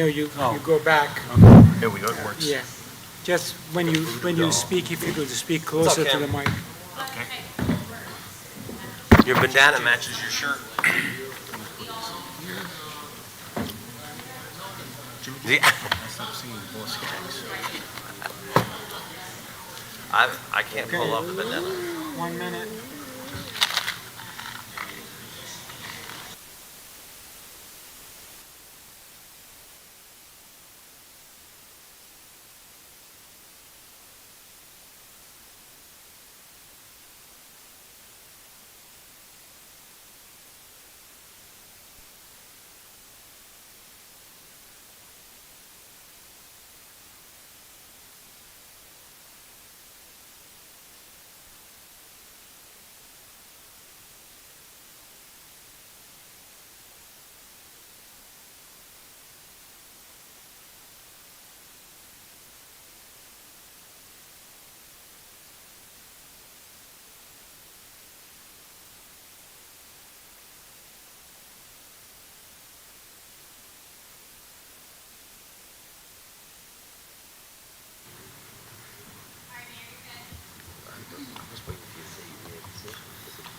No, you go back. Here we go, it works. Yeah. Just when you speak, if you could speak closer to the mic. Okay. Your bandana matches your shirt. Yeah. I can't pull off the bandana. 1 minute.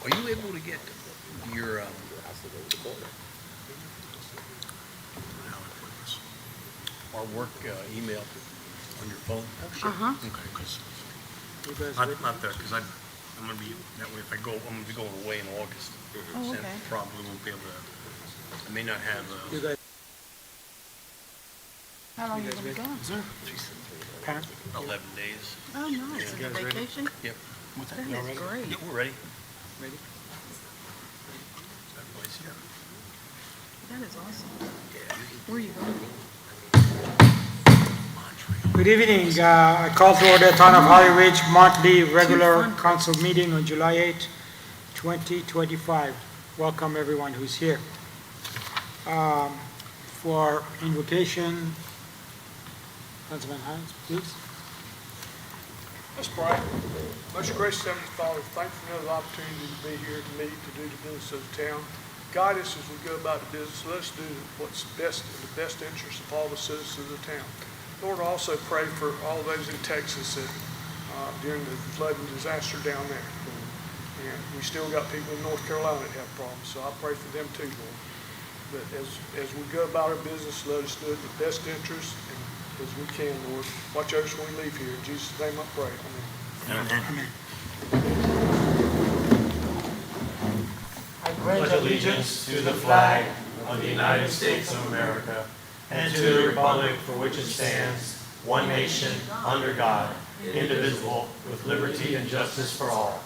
Are you able to get your, our work email on your phone? Uh-huh. Okay, because, You guys ready? not there, because I'm gonna be, that way if I go, I'm gonna be going away in August. Oh, And okay. probably won't be able to, I may not have, You guys, How long you you guys gonna ready? go? Pat? 11 days. Oh, nice. You guys ready? Vacation? Yep. That is great. Yeah, we're ready. Ready? Everybody's here. That is awesome. Where are you going? Good evening. I call to order Town of Holly Ridge monthly regular fun. council meeting on July 8, 2025. Welcome everyone who's here. For invocation, Councilman Hines, please. Let's pray. Most gracious Heavenly Father, thank you for another opportunity to be here, to meet, to do the business of the town. Guide us as we go about the business. Let us do what's best in the best interest of all the citizens of the town. Lord, I also pray for all those in Texas that during the flooding disaster down there. And we still got people in North Carolina that have problems, so I pray for them too, Lord. But as we go about our business, let us do it in the best interest and as we can, Lord. Watch over us when we leave here. In Jesus' name I pray. Amen. I pledge allegiance to the flag of the United States of America and to the republic for which it stands, one nation, under God, indivisible, with liberty and justice for all.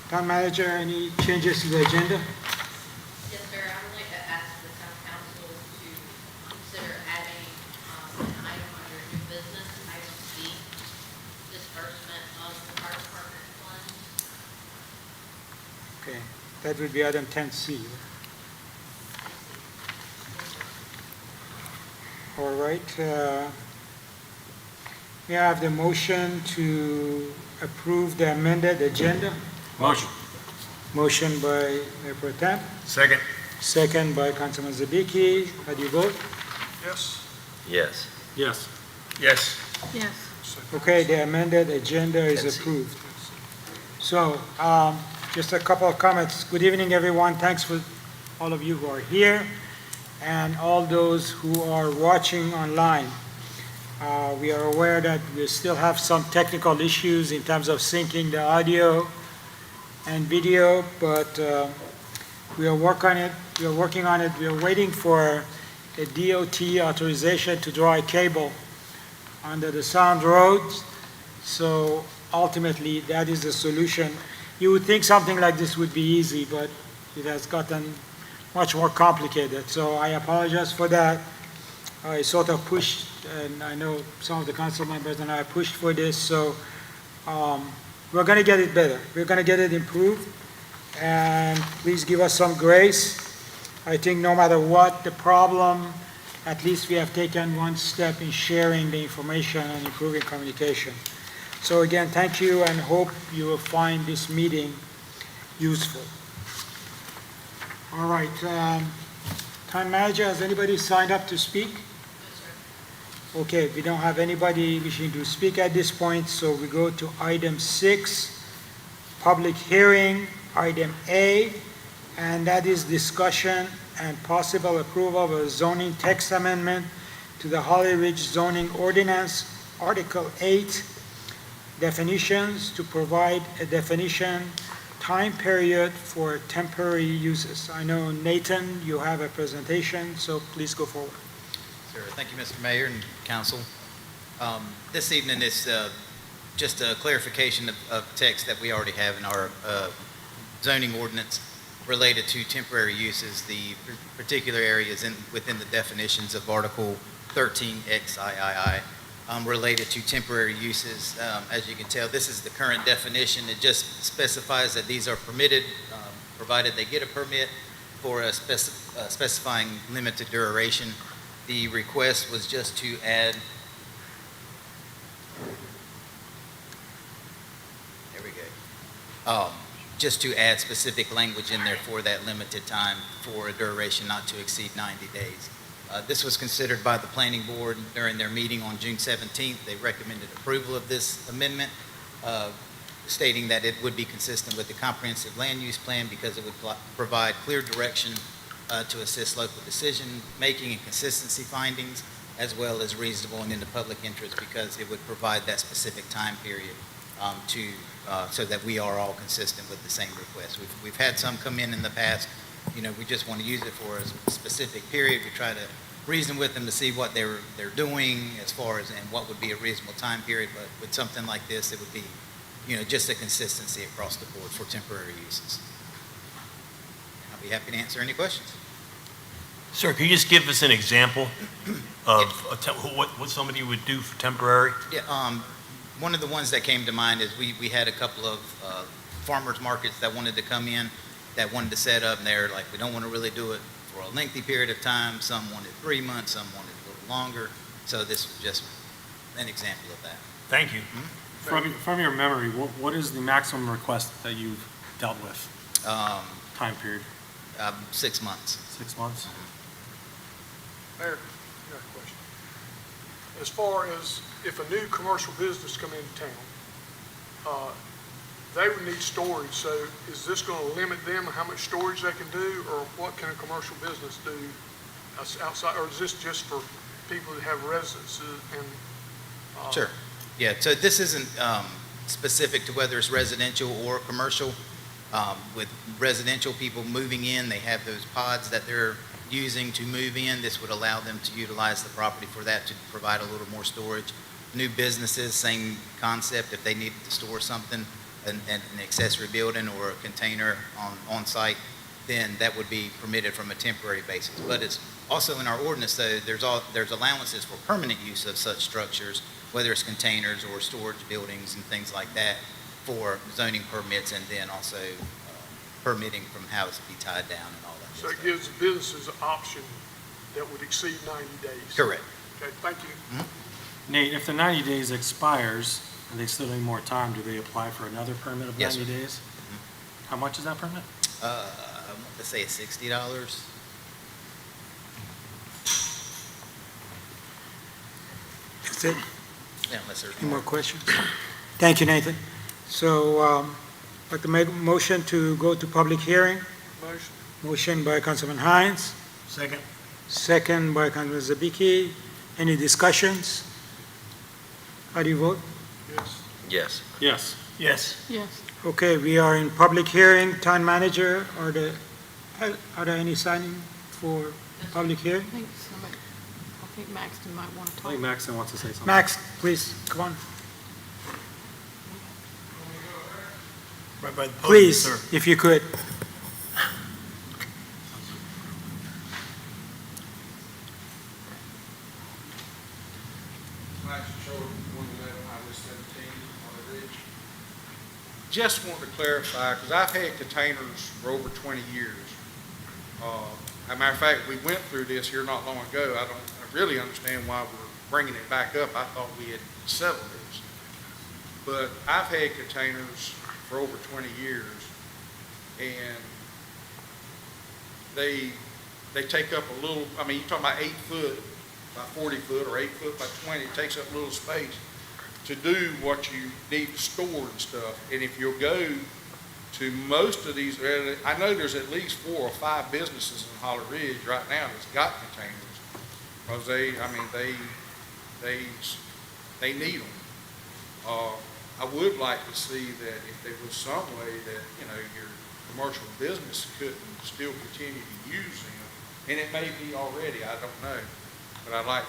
Town manager, any changes to the agenda? Yes, sir. I would like to ask the town council to consider adding an item under new business, item C, disbursement of the fire department funds. Okay, that would be item 10C. All right. May I have the motion to approve the amended agenda? Motion. Motion by Mayor Pro Tem, Second. second by Councilman Zabiki. How do you vote? Yes. Yes. Yes. Yes. Yes. Okay, the amended agenda is 10C. approved. So, just a couple of comments. Good evening, everyone. Thanks for all of you who are here and all those who are watching online. We are aware that we still have some technical issues in terms of syncing the audio and video, but we are working on it. We are working on it. We are waiting for a DOT authorization to draw a cable under the Sound Roads. So ultimately, that is the solution. You would think something like this would be easy, but it has gotten much more complicated. So I apologize for that. I sort of pushed, and I know some of the council members and I pushed for this, so we're going to get it better. We're going to get it improved, and please give us some grace. I think no matter what the problem, at least we have taken one step in sharing the information and improving communication. So again, thank you, and hope you will find this meeting useful. All right, Town Manager, has anybody signed up to speak? Okay, we don't have anybody wishing to speak at this point, so we go to item 6, public hearing, item A, and that is discussion and possible approval of a zoning text amendment to the Holly Ridge zoning ordinance, Article 8, definitions, to provide a definition time period for temporary uses. I know, Nathan, you have a presentation, so please go forward. Sure. Thank you, Mr. Mayor and council. This evening is just a clarification of text that we already have in our zoning ordinance related to temporary uses. The particular areas within the definitions of Article 13 XIII related to temporary uses. As you can tell, this is the current definition. It just specifies that these are permitted, provided they get a permit for a specifying limited duration. The request was just to add, there we go, just to add specific language in there for that limited time for a duration not to exceed 90 days. This was considered by the planning board during their meeting on June 17th. They recommended approval of this amendment, stating that it would be consistent with the comprehensive land use plan because it would provide clear direction to assist local decision-making and consistency findings, as well as reasonable and in the public interest because it would provide that specific time period so that we are all consistent with the same request. We've had some come in the past, we just want to use it for a specific period. We try to reason with them to see what they're doing as far as, and what would be a reasonable time period, but with something like this, it would be, just a consistency across the board for temporary uses. I'll be happy to answer any questions. Sir, can you just give us an example of what somebody would do for temporary? Yeah, one of the ones that came to mind is we had a couple of farmers markets that wanted to come in, that wanted to set up, and they're like, we don't want to really do it for a lengthy period of time. Some wanted 3 months, some wanted a little longer. So this was just an example of that. Thank you. From your memory, what is the maximum request that you've dealt with? Time period? 6 months. 6 months? Mayor, I got a question. As far as if a new commercial business come into town, they would need storage, so is this going to limit them on how much storage they can do, or what can a commercial business do outside, or is this just for people that have residences and? Sure. Yeah, so this isn't specific to whether it's residential or commercial. With residential people moving in, they have those pods that they're using to move in. This would allow them to utilize the property for that, to provide a little more storage. New businesses, same concept. If they needed to store something, an accessory building or a container on site, then that would be permitted from a temporary basis. But it's also in our ordinance, though, there's allowances for permanent use of such structures, whether it's containers or storage buildings and things like that, for zoning permits, and then also permitting from how it's to be tied down and all that. So it gives businesses an option that would exceed 90 days? Correct. Okay, thank you. Nate, if the 90 days expires and they still need more time, do they apply for another permit of Yes, 90 sir. days? How much is that permit? Let's say it's $60. That's it. Yeah, unless there's Any more. more questions? Thank you, Nathan. So, I'd like to make a motion to go to public hearing. Motion. Motion by Councilman Hines, Second? second by Councilman Zabiki. Any discussions? How do you vote? Yes. Yes. Yes. Yes. Yes. Okay, we are in public hearing. Town manager, are there any signing for public hearing? I think Maxton might want to I talk. think Maxon wants to say something. Max, please, come on. Right by the podium, Please, sir. if you could. Just want to clarify, because I've had containers for over 20 years. As a matter of fact, we went through this here not long ago. I really understand why we're bringing it back up. I thought we had settled this. But I've had containers for over 20 years, and they take up a little, I mean, you're talking about 8 foot by 40 foot or 8 foot by 20, it takes up a little space to do what you need to store and stuff. And if you'll go to most of these, I know there's at least 4 or 5 businesses in Holly Ridge right now that's got containers. Because they need them. I would like to see that if there was some way that, your commercial business couldn't still continue to use them, and it may be already, I don't know, but I'd like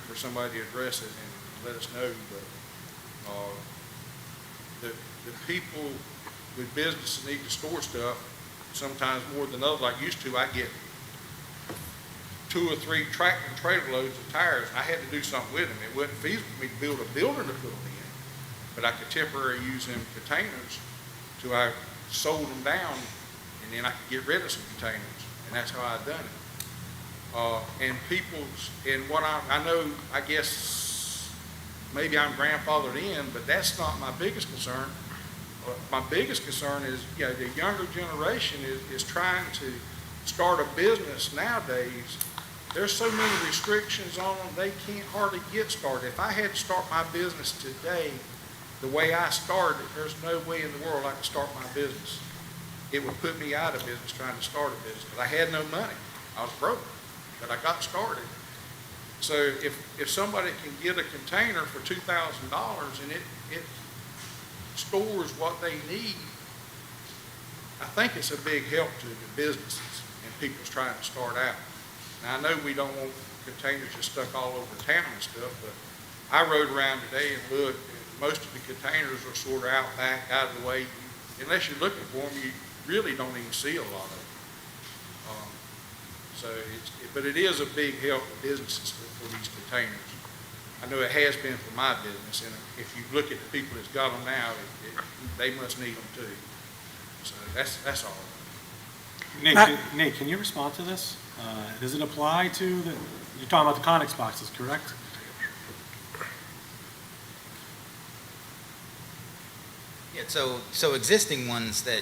for somebody to address it and let us know. But the people with businesses need to store stuff sometimes more than others. Like used to, I get 2 or 3 tractor and trailer loads of tires, and I had to do something with them. It wasn't feasible for me to build a building to put them in, but I could temporarily use them containers till I sold them down, and then I could get rid of some containers, and that's how I done it. And what I know, I guess, maybe I'm grandfathered in, but that's not my biggest concern. My biggest concern is, the younger generation is trying to start a business nowadays. There's so many restrictions on them, they can't hardly get started. If I had to start my business today, the way I started, there's no way in the world I could start my business. It would put me out of business trying to start a business, because I had no money. I was broke, but I got started. So if somebody can get a container for $2,000 and it stores what they need, I think it's a big help to the businesses and people's trying to start out. Now, I know we don't want containers just stuck all over town and stuff, but I rode around today and looked, and most of the containers are sort of out back, out of the way. Unless you're looking for them, you really don't even see a lot of them. But it is a big help to businesses for these containers. I know it has been for my business, and if you look at the people that's got them now, they must need them too. So that's all. Nate, can you respond to this? Does it apply to you're talking about the Conex boxes, correct? Yeah, so existing ones that,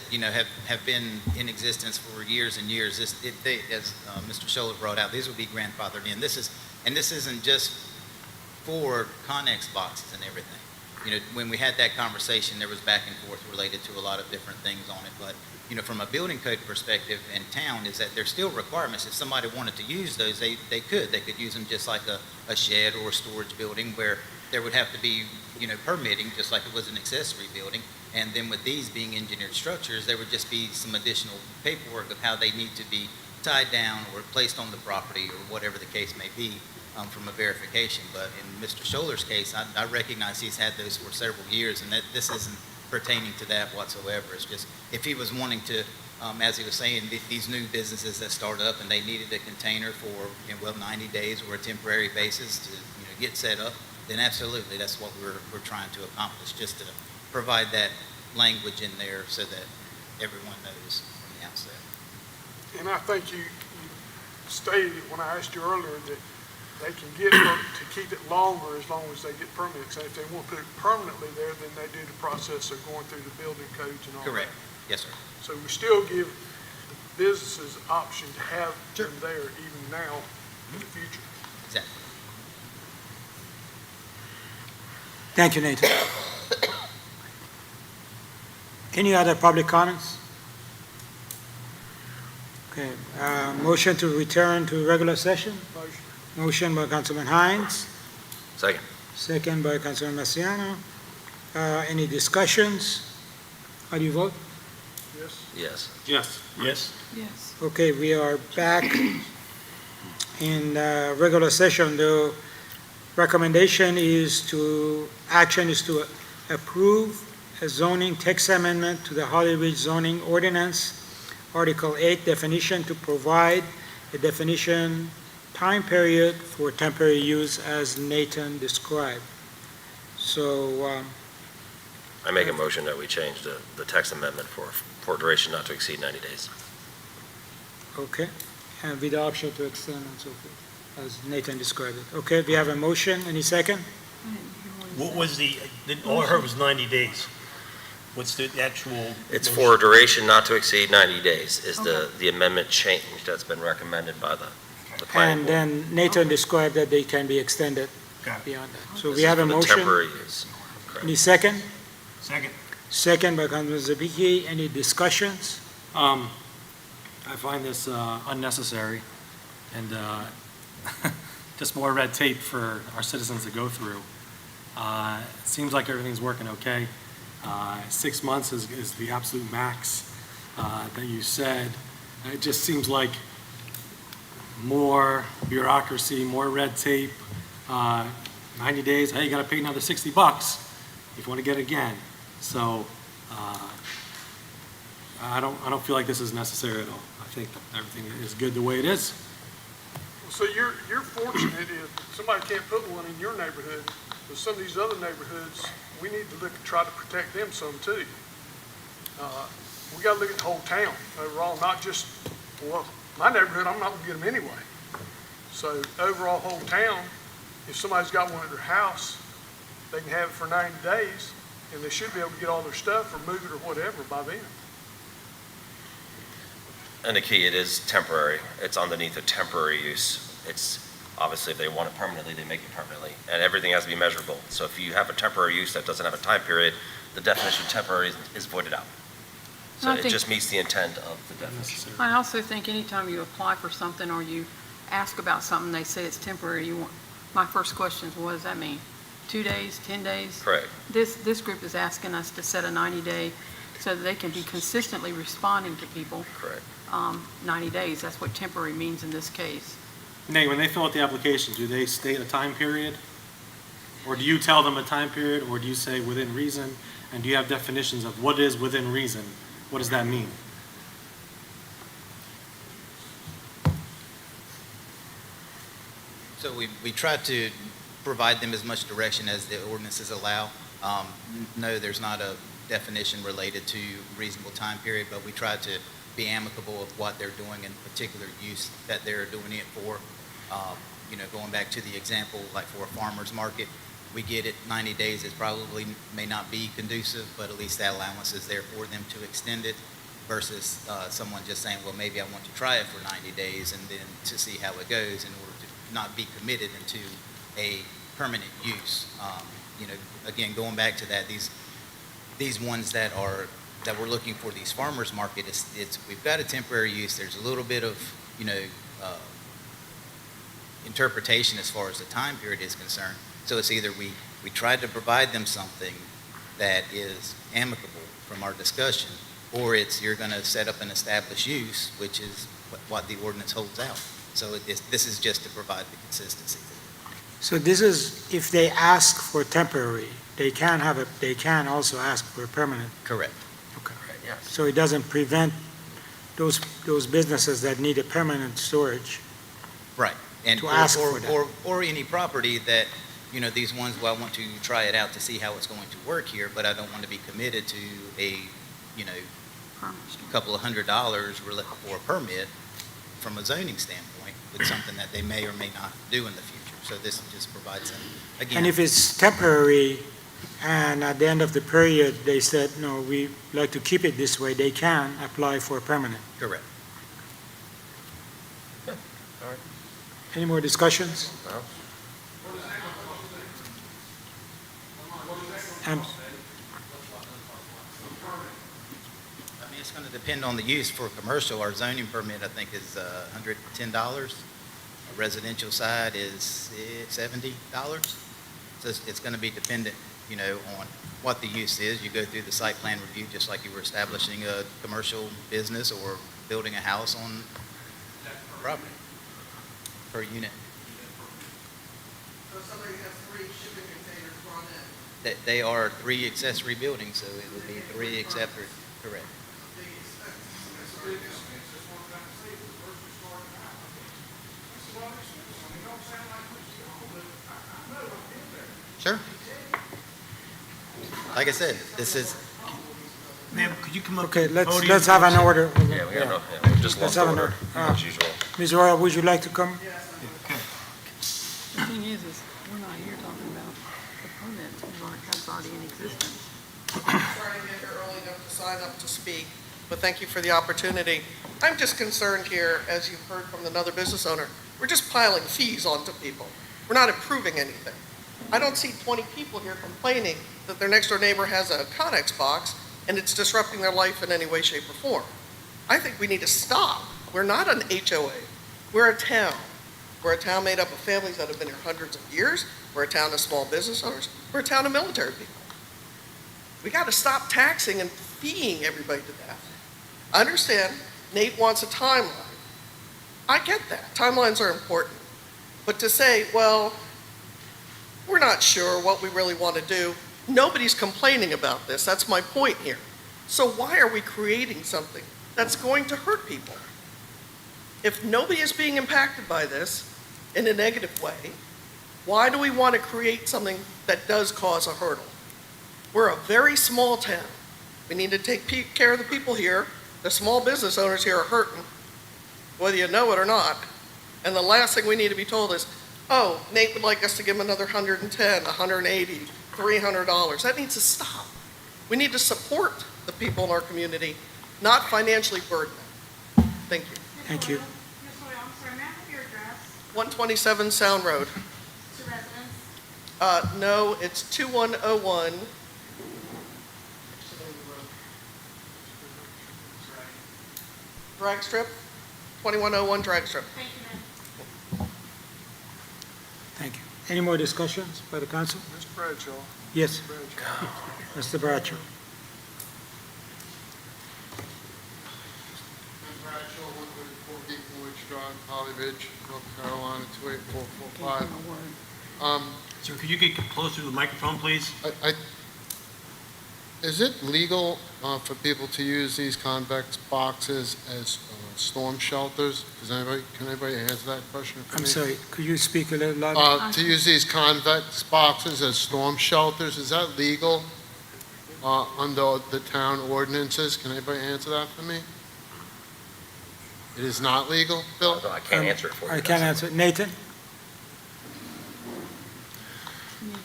have been in existence for years and years, as Mr. Scholler brought out, these would be grandfathered in. This isn't just for Connex boxes and everything. When we had that conversation, there was back and forth related to a lot of different things on it. But, from a building code perspective in town is that there's still requirements. If somebody wanted to use those, they could. They could use them just like a shed or a storage building where there would have to be, permitting, just like it was an accessory building. And then with these being engineered structures, there would just be some additional paperwork of how they need to be tied down or placed on the property or whatever the case may be from a verification. But in Mr. Scholler's case, I recognize he's had those for several years, and that this isn't pertaining to that whatsoever. It's just if he was wanting to, as he was saying, these new businesses that start up and they needed a container for 90 days or a temporary basis to get set up, then absolutely that's what we're trying to accomplish, just to provide that language in there so that everyone knows from the outset. And I think you stated when I asked you earlier that they can get to keep it longer as long as they get permits. And if they want to put it permanently there, then they do the process of going through the building codes and all that. Correct. Yes, sir. So we still give the businesses option to have them there even now in the future. Exactly. Thank you, Nathan. Any other public comments? Okay, motion to return to regular session? Motion. Motion by Councilman Hines, Second. second by Councilman Marciano. Any discussions? How do you vote? Yes. Yes. Yes. Yes. Yes. Okay, we are back in regular session. The recommendation action is to approve a zoning text amendment to the Holly Ridge zoning ordinance, Article 8 definition, to provide a definition time period for temporary use as Nathan described. So, I make a motion that we change the text amendment for duration not to exceed 90 days. okay, and with the option to extend and so forth, as Nathan described it. Okay, we have a motion. Any second? I didn't hear what he What said. was all I heard was 90 days. What's the actual? It's motion? for a duration not to exceed 90 days is Okay. the amendment change that's been recommended by the planning And board. then Nathan described that they can be extended Got it. beyond that. So This we is have a for the motion. temporary use. Correct. Any second? Second. Second by Councilman Zabiki. Any discussions? I find this unnecessary and just more red tape for our citizens to go through. It seems like everything's working okay. 6 months is the absolute max that you said. It just seems like more bureaucracy, more red tape. 90 days, hey, you gotta pay another $60 if you want to get it again. So I don't feel like this is necessary at all. I think everything is good the way it is. So you're fortunate if somebody can't put one in your neighborhood, but some of these other neighborhoods, we need to look and try to protect them some too. We gotta look at the whole town overall, not just, well, my neighborhood, I'm not gonna get them anyway. So overall, whole town, if somebody's got one at their house, they can have it for 90 days, and they should be able to get all their stuff or move it or whatever by then. And the key, it is temporary. It's underneath a temporary use. It's, obviously, if they want it permanently, they make it permanently. And everything has to be measurable. So if you have a temporary use that doesn't have a time period, the definition of temporary is voided out. So I it think- just meets the intent of the definition. I also think anytime you apply for something or you ask about something, they say it's temporary, my first question is, what does that mean? 2 days, 10 days? Correct. This group is asking us to set a 90-day so that they can be consistently responding to people, Correct. 90 days. That's what temporary means in this case. Nate, when they fill out the application, do they state a time period? Or do you tell them a time period, or do you say within reason? And do you have definitions of what is within reason? What does that mean? So we try to provide them as much direction as the ordinances allow. No, there's not a definition related to reasonable time period, but we try to be amicable of what they're doing in particular use that they're doing it for. Going back to the example, like for a farmer's market, we get it 90 days. It probably may not be conducive, but at least that allowance is there for them to extend it versus someone just saying, well, maybe I want to try it for 90 days and then to see how it goes in order to not be committed into a permanent use. Again, going back to that, these ones that we're looking for, these farmers market, we've got a temporary use. There's a little bit of, interpretation as far as the time period is concerned. So it's either we try to provide them something that is amicable from our discussion, or it's you're going to set up an established use, which is what the ordinance holds out. So this is just to provide the consistency. So this is, if they ask for temporary, they can also ask for a permanent. Correct. Yes. So it doesn't prevent those businesses that need a permanent storage. Right. And To ask for that. or any property that, these ones, well, I want to try it out to see how it's going to work here, but I don't want to be committed to a, Permit. couple of $100 for a permit from a zoning standpoint with something that they may or may not do in the future. So this just provides them, again. And if it's temporary, and at the end of the period, they said, no, we like to keep it this way, they can apply for permanent. Correct. Any more discussions? No? Um, I mean, it's going to depend on the use. For commercial, our zoning permit, I think, is $110. A residential side is $70. So it's going to be dependent, on what the use is. You go through the site plan review just like you were establishing a commercial business or building a house on property per unit. So somebody has 3 shipping containers on that. They are 3 accessory buildings, so it would be 3 accessory, correct. Big expense. That's a big expense. That's what I'm trying to say. The person starting out. That's a lot of expense. I mean, don't sound like much at all, but I know I've been there. Sure. Like I said, this is, Ma'am, could you come up? Okay, to the podium? let's have an order. Yeah, we got no, we just Let's lumped have an order, order. as usual. Ms. Royal, would you like to come? The thing is we're not here talking about the permit that's already in existence. Sorry, I didn't get here early. sign up to speak, but thank you for the opportunity. I'm just concerned here, as you've heard from another business owner, we're just piling fees onto people. We're not improving anything. I don't see 20 people here complaining that their next door neighbor has a Connex box and it's disrupting their life in any way, shape, or form. I think we need to stop. We're not an HOA. We're a town. We're a town made up of families that have been here hundreds of years. We're a town of small business owners. We're a town of military people. We got to stop taxing and feeing everybody to death. I understand Nate wants a timeline. I get that. Timelines are important. But to say, well, we're not sure what we really want to do, nobody's complaining about this. That's my point here. So why are we creating something that's going to hurt people? If nobody is being impacted by this in a negative way, why do we want to create something that does cause a hurdle? We're a very small town. We need to take care of the people here. The small business owners here are hurting, whether you know it or not. And the last thing we need to be told is, oh, Nate would like us to give him another $110, $180, $300. That needs to stop. We need to support the people in our community, not financially burden them. Thank you. Thank you. Ms. Oil, I'm sorry, may I have your address 127 Sound Road. to residents? No, it's 2101. Drag strip, 2101 drag strip. Thank you, ma'am. Thank you. Any more discussions by the council? Mr. Bradshaw. Yes, Bradshaw. Mr. Bradshaw. I'm Bradshaw, 134 Beacon Woods Drive, Holly Ridge, North Carolina, 28445. Sir, could you get closer to the microphone, please? Is it legal for people to use these convex boxes as storm shelters? Can anybody answer that question for me? I'm sorry, could you speak a little louder? To use these convex boxes as storm shelters, is that legal under the town ordinances? Can anybody answer that for me? It is not legal, Bill? No, I can't answer it for you. I can't answer. Nathan?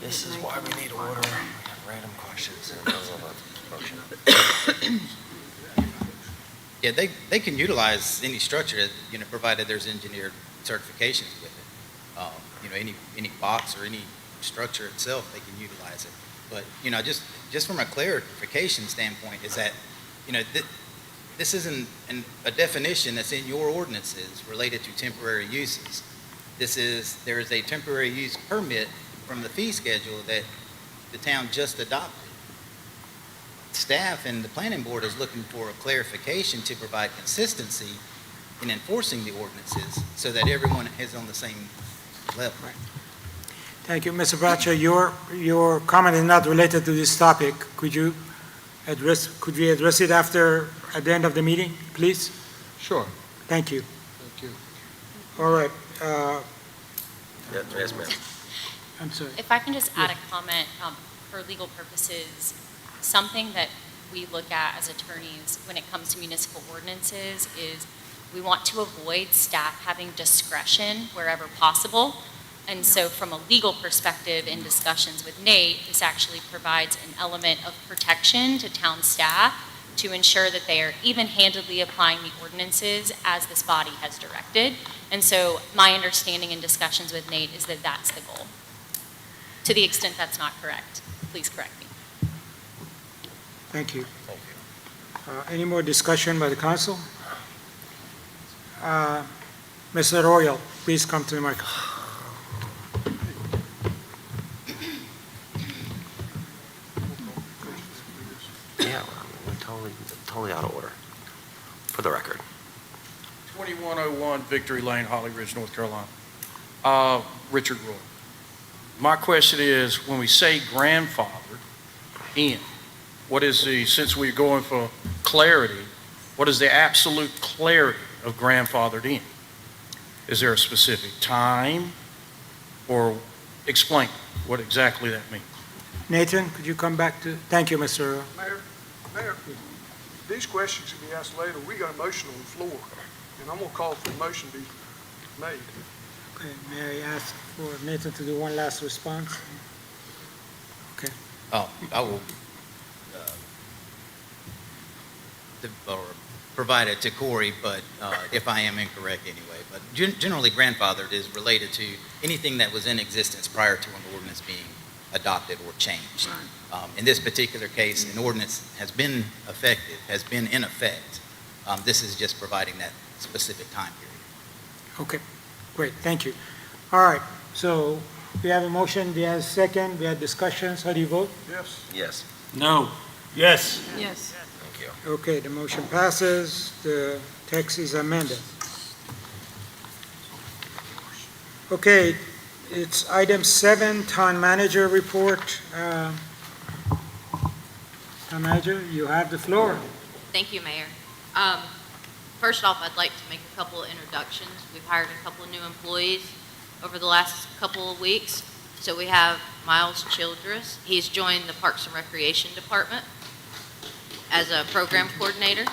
This is why we need order. We have random questions and motion. Yeah, they can utilize any structure, provided there's engineered certifications with it. Any box or any structure itself, they can utilize it. But, just from a clarification standpoint is that, this isn't a definition that's in your ordinances related to temporary uses. There is a temporary use permit from the fee schedule that the town just adopted. Staff and the planning board is looking for a clarification to provide consistency in enforcing the ordinances so that everyone is on the same level. Thank you. Mr. Bradshaw, your comment is not related to this topic. Could we address it at the end of the meeting, please? Sure. Thank you. Thank you. All right. Yes, ma'am. I'm sorry. If I can just add a comment for legal purposes, something that we look at as attorneys when it comes to municipal ordinances is we want to avoid staff having discretion wherever possible. And so from a legal perspective in discussions with Nate, this actually provides an element of protection to town staff to ensure that they are even-handedly applying the ordinances as this body has directed. And so my understanding in discussions with Nate is that that's the goal. To the extent that's not correct, please correct me. Thank you. Any more discussion by the council? Mr. Royal, please come to the microphone. Yeah, we're totally out of order, for the record. 2101 Victory Lane, Holly Ridge, North Carolina. Richard Roy. My question is, when we say grandfathered in, since we're going for clarity, what is the absolute clarity of grandfathered in? Is there a specific time, or explain what exactly that means? Nathan, could you come back to, thank you, Mr. Royal. Mayor, these questions can be asked later. We got a motion on the floor, and I'm going to call for the motion to be made. Okay, may I ask for Nathan to do one last response? Okay. I will or provide it to Corey, but if I am incorrect anyway. But generally, grandfathered is related to anything that was in existence prior to an ordinance being adopted or changed. In this particular case, an ordinance has been effective, has been in effect. This is just providing that specific time period. Okay, great, thank you. All right, so we have a motion, we have a second, we have discussions, how do you vote? Yes. Yes, No. Yes. Yes. thank you. Okay, the motion passes, the text is amended. Okay, it's item 7, town manager report. Town manager, you have the floor. Thank you, Mayor. First off, I'd like to make a couple of introductions. We've hired a couple of new employees over the last couple of weeks. So we have Miles Childress. He's joined the Parks and Recreation Department as a program coordinator.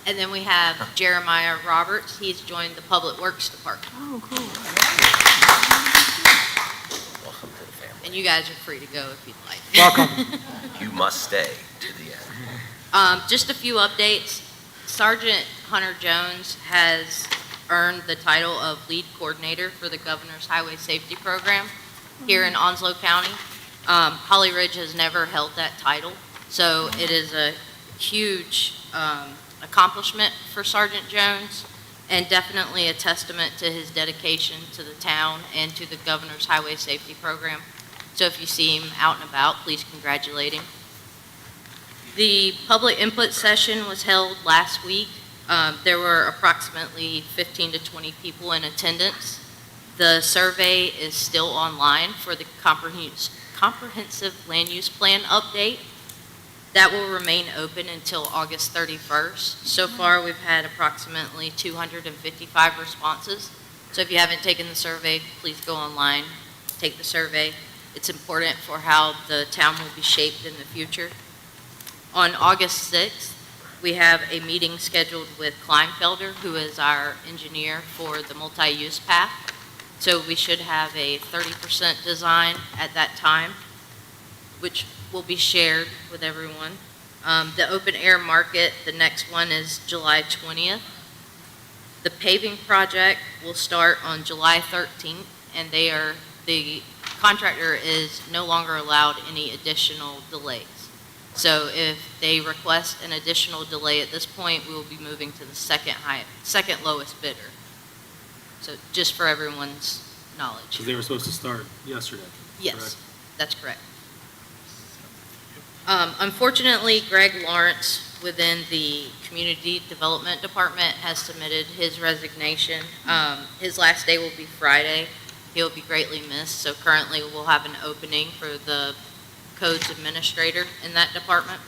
And then we have Jeremiah Roberts. He's joined the Public Works Department. Oh, cool. Welcome to the family. And you guys are free to go if you'd like. Welcome. You must stay to the end. Just a few updates. Sergeant Hunter Jones has earned the title of lead coordinator for the Governor's Highway Safety Program here in Onslow County. Holly Ridge has never held that title, so it is a huge accomplishment for Sergeant Jones and definitely a testament to his dedication to the town and to the Governor's Highway Safety Program. So if you see him out and about, please congratulate him. The public input session was held last week. There were approximately 15 to 20 people in attendance. The survey is still online for the comprehensive land use plan update. That will remain open until August 31st. So far, we've had approximately 255 responses. So if you haven't taken the survey, please go online, take the survey. It's important for how the town will be shaped in the future. On August 6th, we have a meeting scheduled with Kleinfelder, who is our engineer for the multi-use path. So we should have a 30% design at that time, which will be shared with everyone. The open air market, the next one is July 20th. The paving project will start on July 13th, and the contractor is no longer allowed any additional delays. So if they request an additional delay at this point, we will be moving to the second lowest bidder. So just for everyone's knowledge. So they were supposed to start yesterday? Yes, correct? that's correct. Unfortunately, Greg Lawrence within the Community Development Department has submitted his resignation. His last day will be Friday. He'll be greatly missed. So currently we'll have an opening for the codes administrator in that department.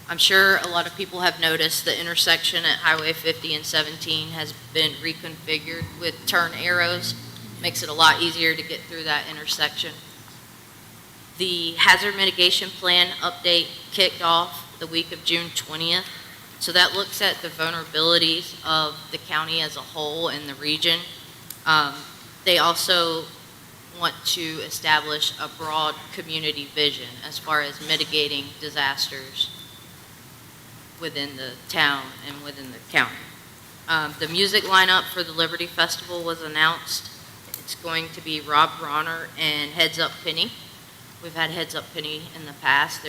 I'm sure a lot of people have noticed the intersection at Highway 50 and 17 has been reconfigured with turn arrows. Makes it a lot easier to get through that intersection. The hazard mitigation plan update kicked off the week of June 20th. So that looks at the vulnerabilities of the county as a whole and the region. They also want to establish a broad community vision as far as mitigating disasters within the town and within the county. The music lineup for the Liberty Festival was announced. It's going to be Rob Bronner and Heads Up Penny. We've had Heads Up Penny in the past.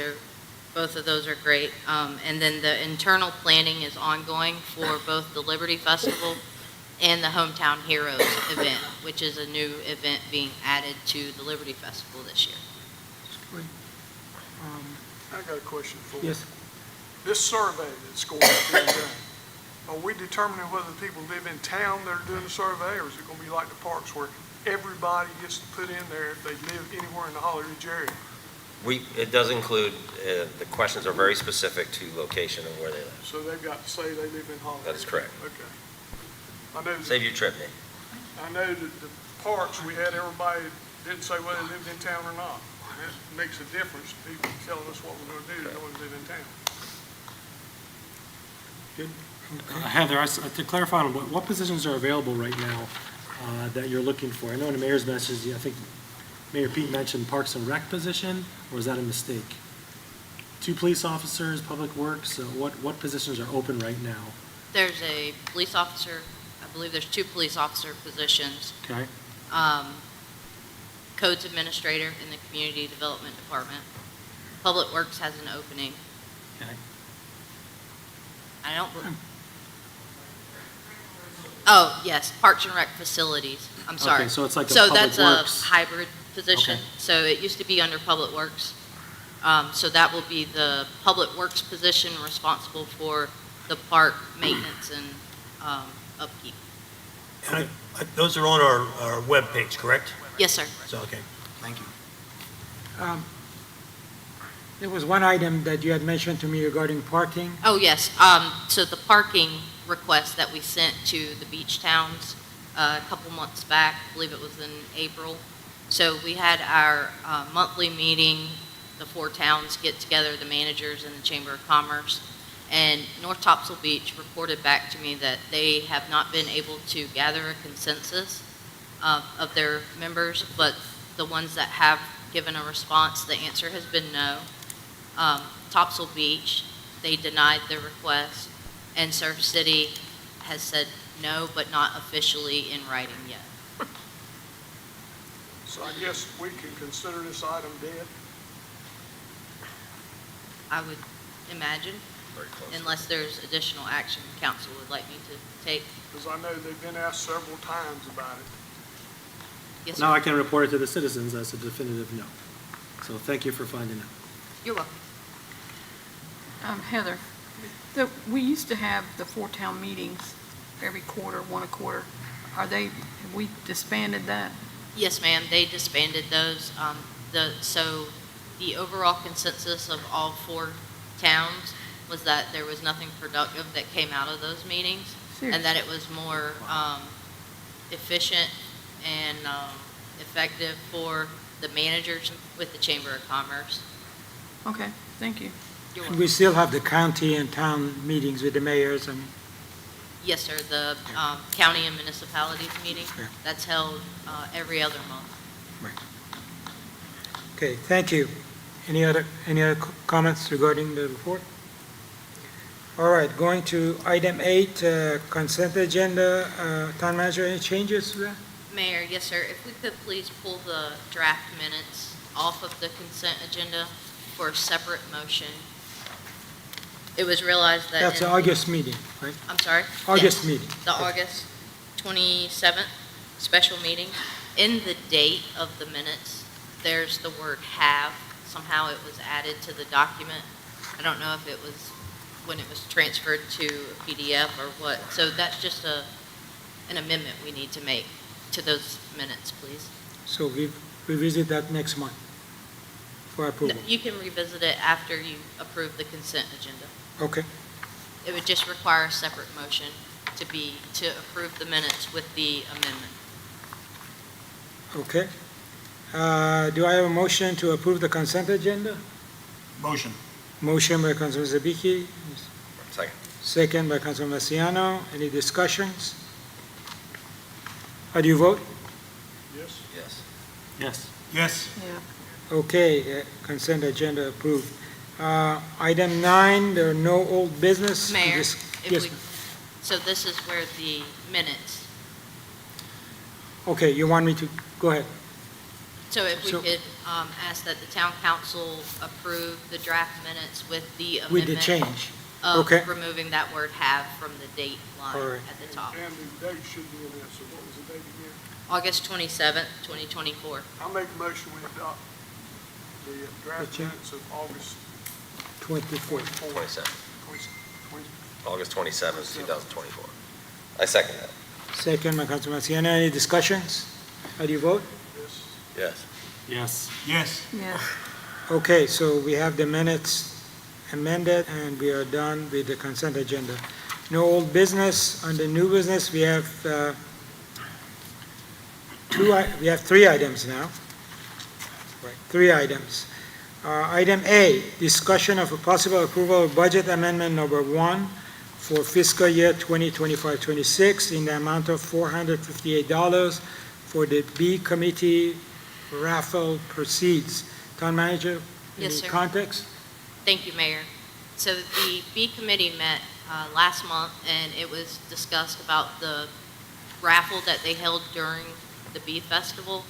Both of those are great. And then the internal planning is ongoing for both the Liberty Festival and the Hometown Heroes event, which is a new event being added to the Liberty Festival this year. I got a question for you. Yes, This survey that's going to be done, are we determining whether people live in town that are doing the survey, or is it going to be like the parks where everybody gets to put in there if they live anywhere in the Holly Ridge area? It does include, the questions are very specific to location and where they live. So they've got to say they live in Holly Ridge? That is correct. Okay. I know, Save you a trip, Nick. I know that the parks, we had everybody didn't say whether they lived in town or not. And that makes a difference, people telling us what we're going to do, knowing they live in town. Heather, to clarify, on what positions are available right now that you're looking for? I know in the mayor's message, I think Mayor Pete mentioned Parks and Rec position, or is that a mistake? 2 police officers, public works, so what positions are open right now? There's a police officer, I believe there's 2 police officer positions, Okay, codes administrator in the community development department. Public Works has an opening. okay. I don't, oh, yes, Parks and Rec facilities, I'm sorry. Okay, so it's like a So Public that's Works. a hybrid position. Okay. So it used to be under Public Works. So that will be the Public Works position responsible for the park maintenance and upkeep. And those are on our webpage, correct? Yes, sir. So, okay, thank you. There was one item that you had mentioned to me regarding parking. Oh, yes. So the parking request that we sent to the beach towns a couple months back, I believe it was in April. So we had our monthly meeting, the 4 towns get together, the managers and the Chamber of Commerce. And North Topsail Beach reported back to me that they have not been able to gather a consensus of their members, but the ones that have given a response, the answer has been no. Topsail Beach, they denied their request, and Surf City has said no, but not officially in writing yet. So I guess we can consider this item dead, I would imagine, Very close. unless there's additional action the council would like me to take. because I know they've been asked several times about it. Yes, Now sir. I can report it to the citizens as a definitive no. So thank you for finding out. You're welcome. Heather, we used to have the 4-town meetings every quarter, 1 a quarter. Have we disbanded that? Yes, ma'am, they disbanded those. So the overall consensus of all 4 towns was that there was nothing productive that came out of those meetings, and that it was more efficient and effective for the managers with the Chamber of Commerce. Okay, thank you. You're And welcome. we still have the county and town meetings with the mayors and Yes, sir, the county and municipalities meeting, Yeah. that's held every other month. Okay, thank you. Any other comments regarding the report? All right, going to item 8, consent agenda. Town manager, any changes to that? Mayor, yes, sir, if we could please pull the draft minutes off of the consent agenda for a separate motion. It was realized that. That's the August meeting, right? I'm sorry? August Yes, meeting. the August 27th special meeting. In the date of the minutes, there's the word have. Somehow it was added to the document. I don't know if it was when it was transferred to a PDF or what. So that's just an amendment we need to make to those minutes, please. So we revisit that next month for approval. You can revisit it after you approve the consent agenda. Okay, It would just require a separate motion to approve the minutes with the amendment. okay. Do I have a motion to approve the consent agenda? Motion. Motion by Councilman Zabiki, Second. second by Councilman Masiano. Any discussions? How do you vote? Yes? Yes. Yes. Yes. Yeah. Okay, consent agenda approved. Item 9, there are no old business. Mayor, Yes, if we, so this is where the minutes, Okay, you want me to, go ahead. so if we So- could ask that the town council approve the draft minutes with the With the amendment change. of Okay. removing that word have from the date line All right. at the top. And the date should be in there, so what was the date again? August 27th, 2024. I'll make a motion we adopt the draft The change. minutes of August 24. 27. 20. August 27th, 2024. I second that. Second by Councilman Masiano. Any discussions? How do you vote? Yes. Yes. Yes. Yes. Yes. Okay, so we have the minutes amended, and we are done with the consent agenda. No old business. Under new business, we have we have 3 items now. Right, 3 items. Item A, discussion of a possible approval of budget amendment number 1 for fiscal year 2025-26 in the amount of $458 for the B committee raffle proceeds. Town manager, Yes, any sir. context? Thank you, Mayor. So the B committee met last month, and it was discussed about the raffle that they held during the Bee Festival.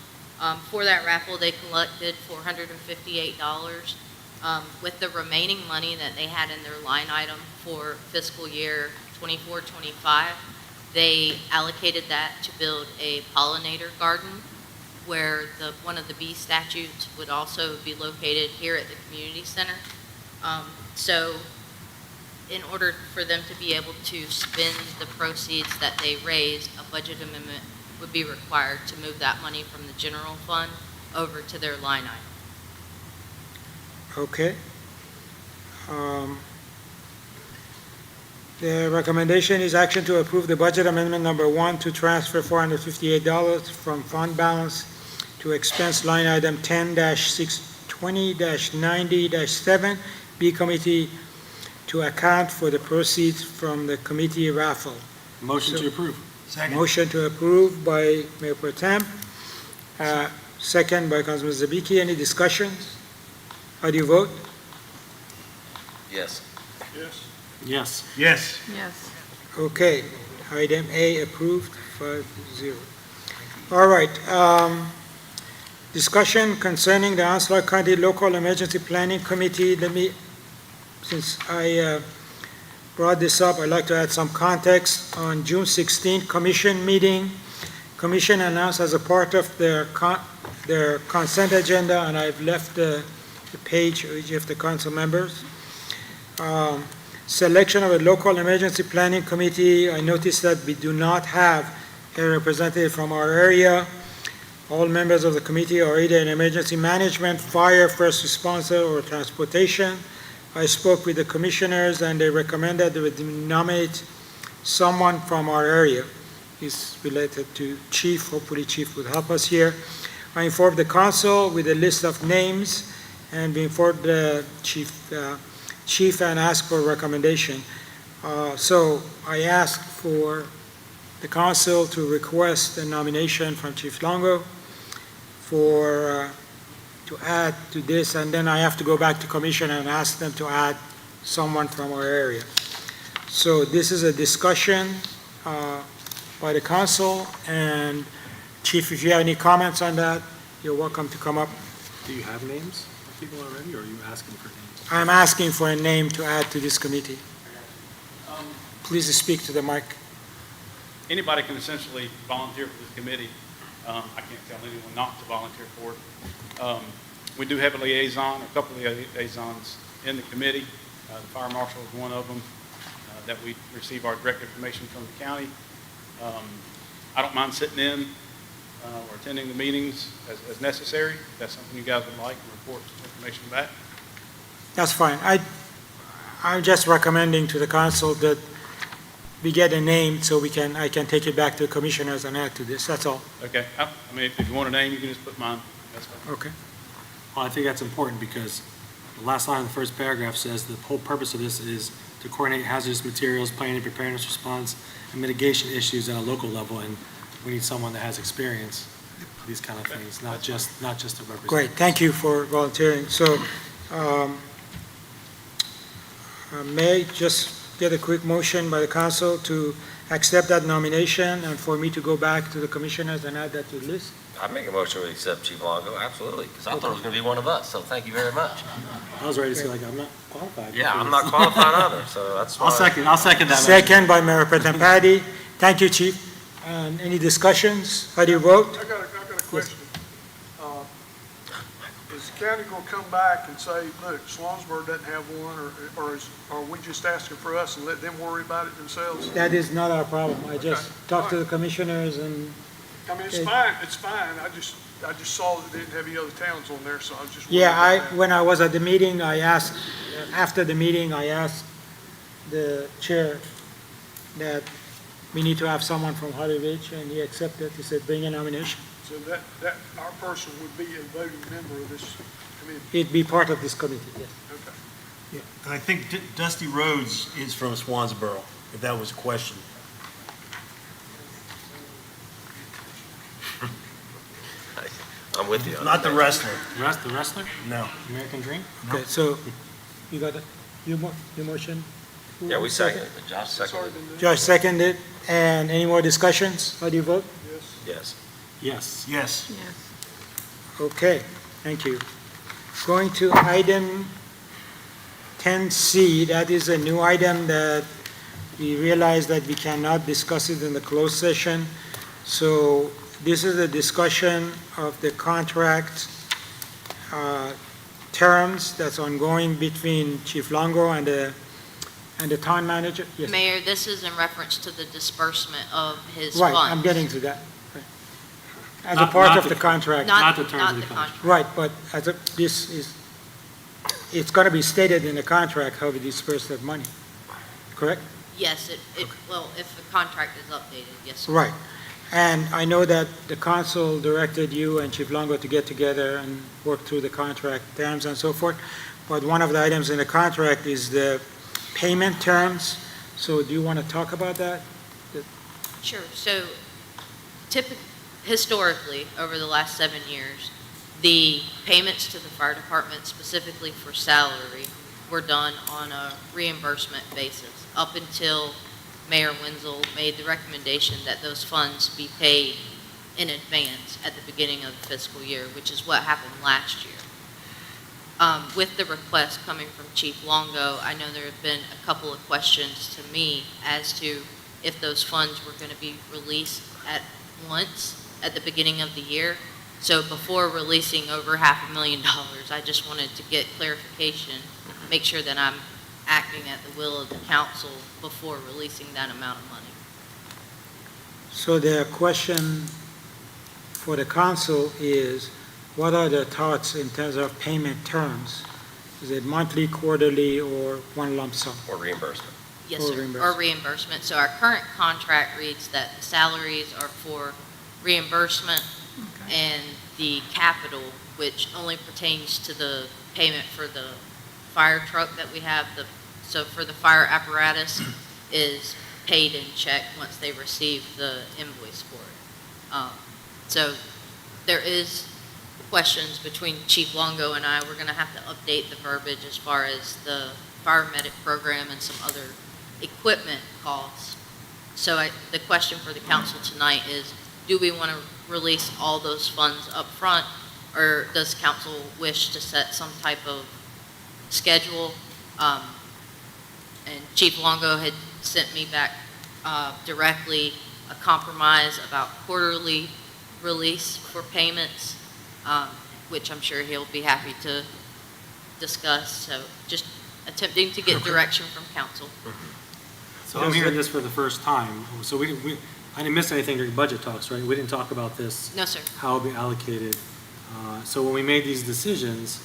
For that raffle, they collected $458. With the remaining money that they had in their line item for fiscal year 24-25, they allocated that to build a pollinator garden where one of the bee statues would also be located here at the community center. So in order for them to be able to spend the proceeds that they raised, a budget amendment would be required to move that money from the general fund over to their line item. Okay. The recommendation is action to approve the budget amendment number 1 to transfer $458 from fund balance to expense line item 10-620-90-7, B committee, to account for the proceeds from the committee raffle. Motion to approve. Motion to approve by Mayor Pro Tem, second by Councilman Zabiki. Any discussions? How do you vote? Yes. Yes. Yes. Yes. Yes. Okay, item A approved, 5-0. All right, discussion concerning the Onslaught County Local Emergency Planning Committee. Since I brought this up, I'd like to add some context. On June 16th commission meeting, commission announced as a part of their consent agenda, and I've left the page of each of the council members. Selection of a local emergency planning committee. I noticed that we do not have a representative from our area. All members of the committee are either in emergency management, fire, first responder, or transportation. I spoke with the commissioners, and they recommended they would nominate someone from our area. He's related to Chief. Hopefully Chief would help us here. I informed the council with a list of names, and we informed the chief and asked for a recommendation. So I asked for the council to request a nomination from Chief Longo to add to this, and then I have to go back to commission and ask them to add someone from our area. So this is a discussion by the council, and Chief, if you have any comments on that, you're welcome to come up. Do you have names of people already, or are you asking for names? I'm asking for a name to add to this committee. Please speak to the mic. Anybody can essentially volunteer for this committee. I can't tell anyone not to volunteer for it. We do have a liaison, a couple of liaisons in the committee. The fire marshal is one of them that we receive our direct information from the county. I don't mind sitting in or attending the meetings as necessary. If that's something you guys would like, and report information back. That's fine. I'm just recommending to the council that we get a name so I can take it back to the commissioners and add to this. That's all. Okay. I mean, if you want a name, you can just put mine. That's fine. Okay. Well, I think that's important because the last line of the first paragraph says the whole purpose of this is to coordinate hazardous materials, planning, preparedness, response, and mitigation issues at a local level, and we need someone that has experience with these kind of things, not just a representative. Great. Thank you for volunteering. So, may I just get a quick motion by the council to accept that nomination and for me to go back to the commissioners and add that to the list? I make a motion to accept Chief Longo, absolutely, because I thought it was going to be one of us, so thank you very much. I was ready to say, like, I'm not qualified. Yeah, I'm not qualified either, so that's why. I'll second that. Second by Mayor Pro Tem Patty. Thank you, Chief. And any discussions? How do you vote? I got a question. Is the county gonna come back and say, look, Swansburg doesn't have one, or are we just asking for us and let them worry about it themselves? That is not our problem. I just talked to the commissioners and I mean, it's fine. I just saw that they didn't have any other towns on there, so I was just. when I was at the meeting, after the meeting, I asked the chair that we need to have someone from Holly Ridge, and he accepted. He said, bring a nomination. So that our person would be a voting member of this committee. He'd be part of this committee, yes. Okay. And I think Dusty Rhodes is from Swansboro, if that was a question. I'm with you. Not the wrestler. The wrestler? No. American Dream? Okay, so You got it? Your motion? Who Yeah, we seconded? seconded it. Josh seconded it. Josh seconded, and any more discussions? How do you vote? Yes. Yes. Yes. Yes. Okay, thank you. Going to item 10C, that is a new item that we realized that we cannot discuss it in the closed session. So this is a discussion of the contract terms that's ongoing between Chief Longo and the town manager. Yes. Mayor, this is in reference to the disbursement of his funds. Right, I'm getting to that. Right. As a Not- part not of the- the contract. Not the terms of the contract. Right, but this is, it's going to be stated in the contract how we disperse that money, correct? Yes, well, if the contract is updated, yes, sir. Right. And I know that the council directed you and Chief Longo to get together and work through the contract terms and so forth, but one of the items in the contract is the payment terms. So do you want to talk about that? Sure, so historically, over the last 7 years, the payments to the fire department specifically for salary were done on a reimbursement basis up until Mayor Wenzel made the recommendation that those funds be paid in advance at the beginning of the fiscal year, which is what happened last year. With the request coming from Chief Longo, I know there have been a couple of questions to me as to if those funds were going to be released at once at the beginning of the year. So before releasing over $500,000, I just wanted to get clarification, make sure that I'm acting at the will of the council before releasing that amount of money. So the question for the council is, what are the thoughts in terms of payment terms? Is it monthly, quarterly, or one lump sum? Or reimbursement. Yes, Or sir, or reimbursement. reimbursement. So our current contract reads that the salaries are for reimbursement and the capital, which only pertains to the payment for the fire truck that we have, so for the fire apparatus is paid in check once they receive the invoice for it. So there is questions between Chief Longo and I. We're going to have to update the verbiage as far as the fire medic program and some other equipment costs. So the question for the council tonight is, do we want to release all those funds up front, or does council wish to set some type of schedule? And Chief Longo had sent me back directly a compromise about quarterly release for payments, which I'm sure he'll be happy to discuss. So just attempting to get direction from council. So I'm hearing this for the first time. So I didn't miss anything during budget talks, right? We didn't talk about this. No, sir. How it'll be allocated. So when we made these decisions,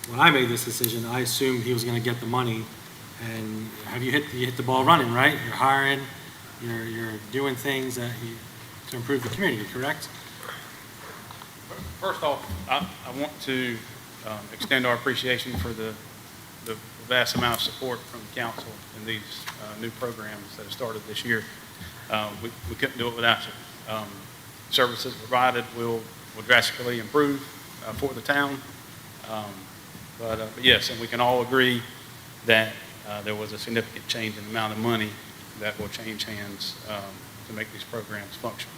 when I made this decision, I assumed he was going to get the money. And you hit the ball running, right? You're hiring, you're doing things to improve the community, correct? First off, I want to extend our appreciation for the vast amount of support from the council in these new programs that have started this year. We couldn't do it without you. Services provided will drastically improve for the town. But yes, and we can all agree that there was a significant change in the amount of money that will change hands to make these programs function.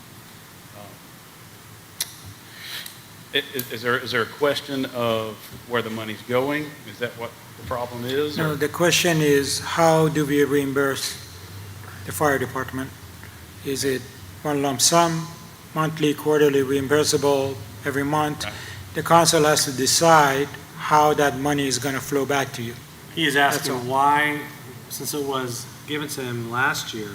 Is there a question of where the money's going? Is that what the problem is? No, or- the question is, how do we reimburse the fire department? Is it one lump sum, monthly, quarterly, reimbursable every month? Right. The council has to decide how that money is going to flow back to you. He is That's asking all. why, since it was given to him last year,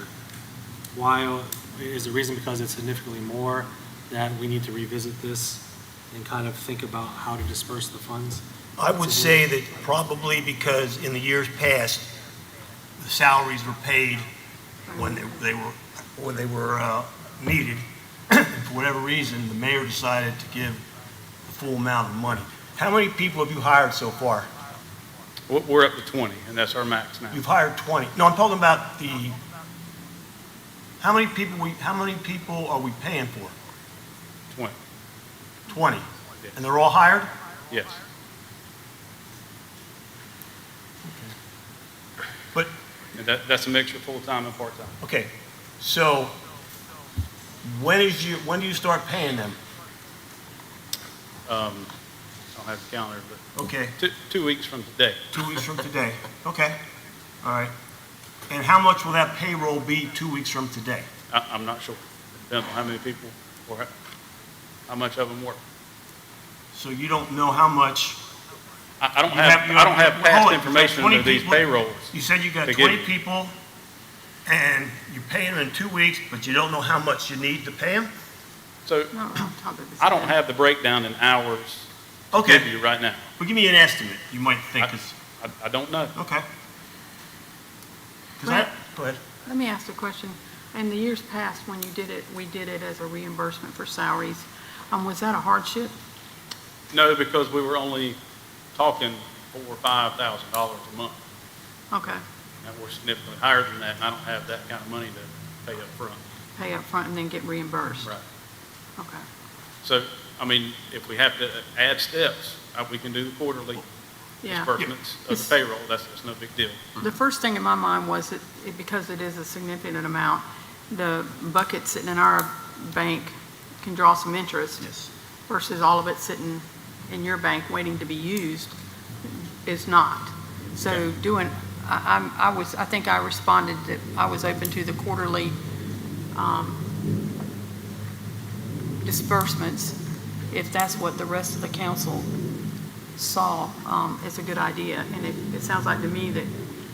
why is the reason because it's significantly more that we need to revisit this and kind of think about how to disperse the funds? I would say that probably because in the years past, the salaries were paid when they were needed. And for whatever reason, the mayor decided to give the full amount of money. How many people have you hired so far? We're up to 20, and that's our max now. You've hired 20. No, I'm talking about how many people are we paying for? 20, 20. And they're all hired? yes. And that's a mixture of full-time and part-time. Okay, so when do you start paying them? I don't have the calendar, but Okay, 2 weeks from today. 2 weeks from today. Okay, all right. And how much will that payroll be 2 weeks from today? I'm not sure. Depends on how many people or how much of them work. So you don't know how much? I don't You have- have, you I don't have- have hold past it, information 20 of these people- payrolls. You said you got to 20 give- people, and you pay them in 2 weeks, but you don't know how much you need to pay them? So No, on top of this. I don't have the breakdown in hours to Okay. give you right now. Well, give me an estimate, you might think it's, I don't know. okay. 'Cause I, go ahead. Let me ask a question. In the years past, when you did it, we did it as a reimbursement for salaries. Was that a hardship? No, because we were only talking $4,000 or $5,000 a month. Okay, And we're significantly higher than that, and I don't have that kind of money to pay up front. pay up front and then get reimbursed? Right. Okay. So, I mean, if we have to add steps, we can do the quarterly Yeah. disbursements of It's- the payroll. That's no big deal. The first thing in my mind was that, because it is a significant amount, the bucket sitting in our bank can draw some interest. Yes. Versus all of it sitting in your bank waiting to be used is not. So doing, I think I responded that I was open to the quarterly disbursements, if that's what the rest of the council saw, it's a good idea. And it sounds like to me that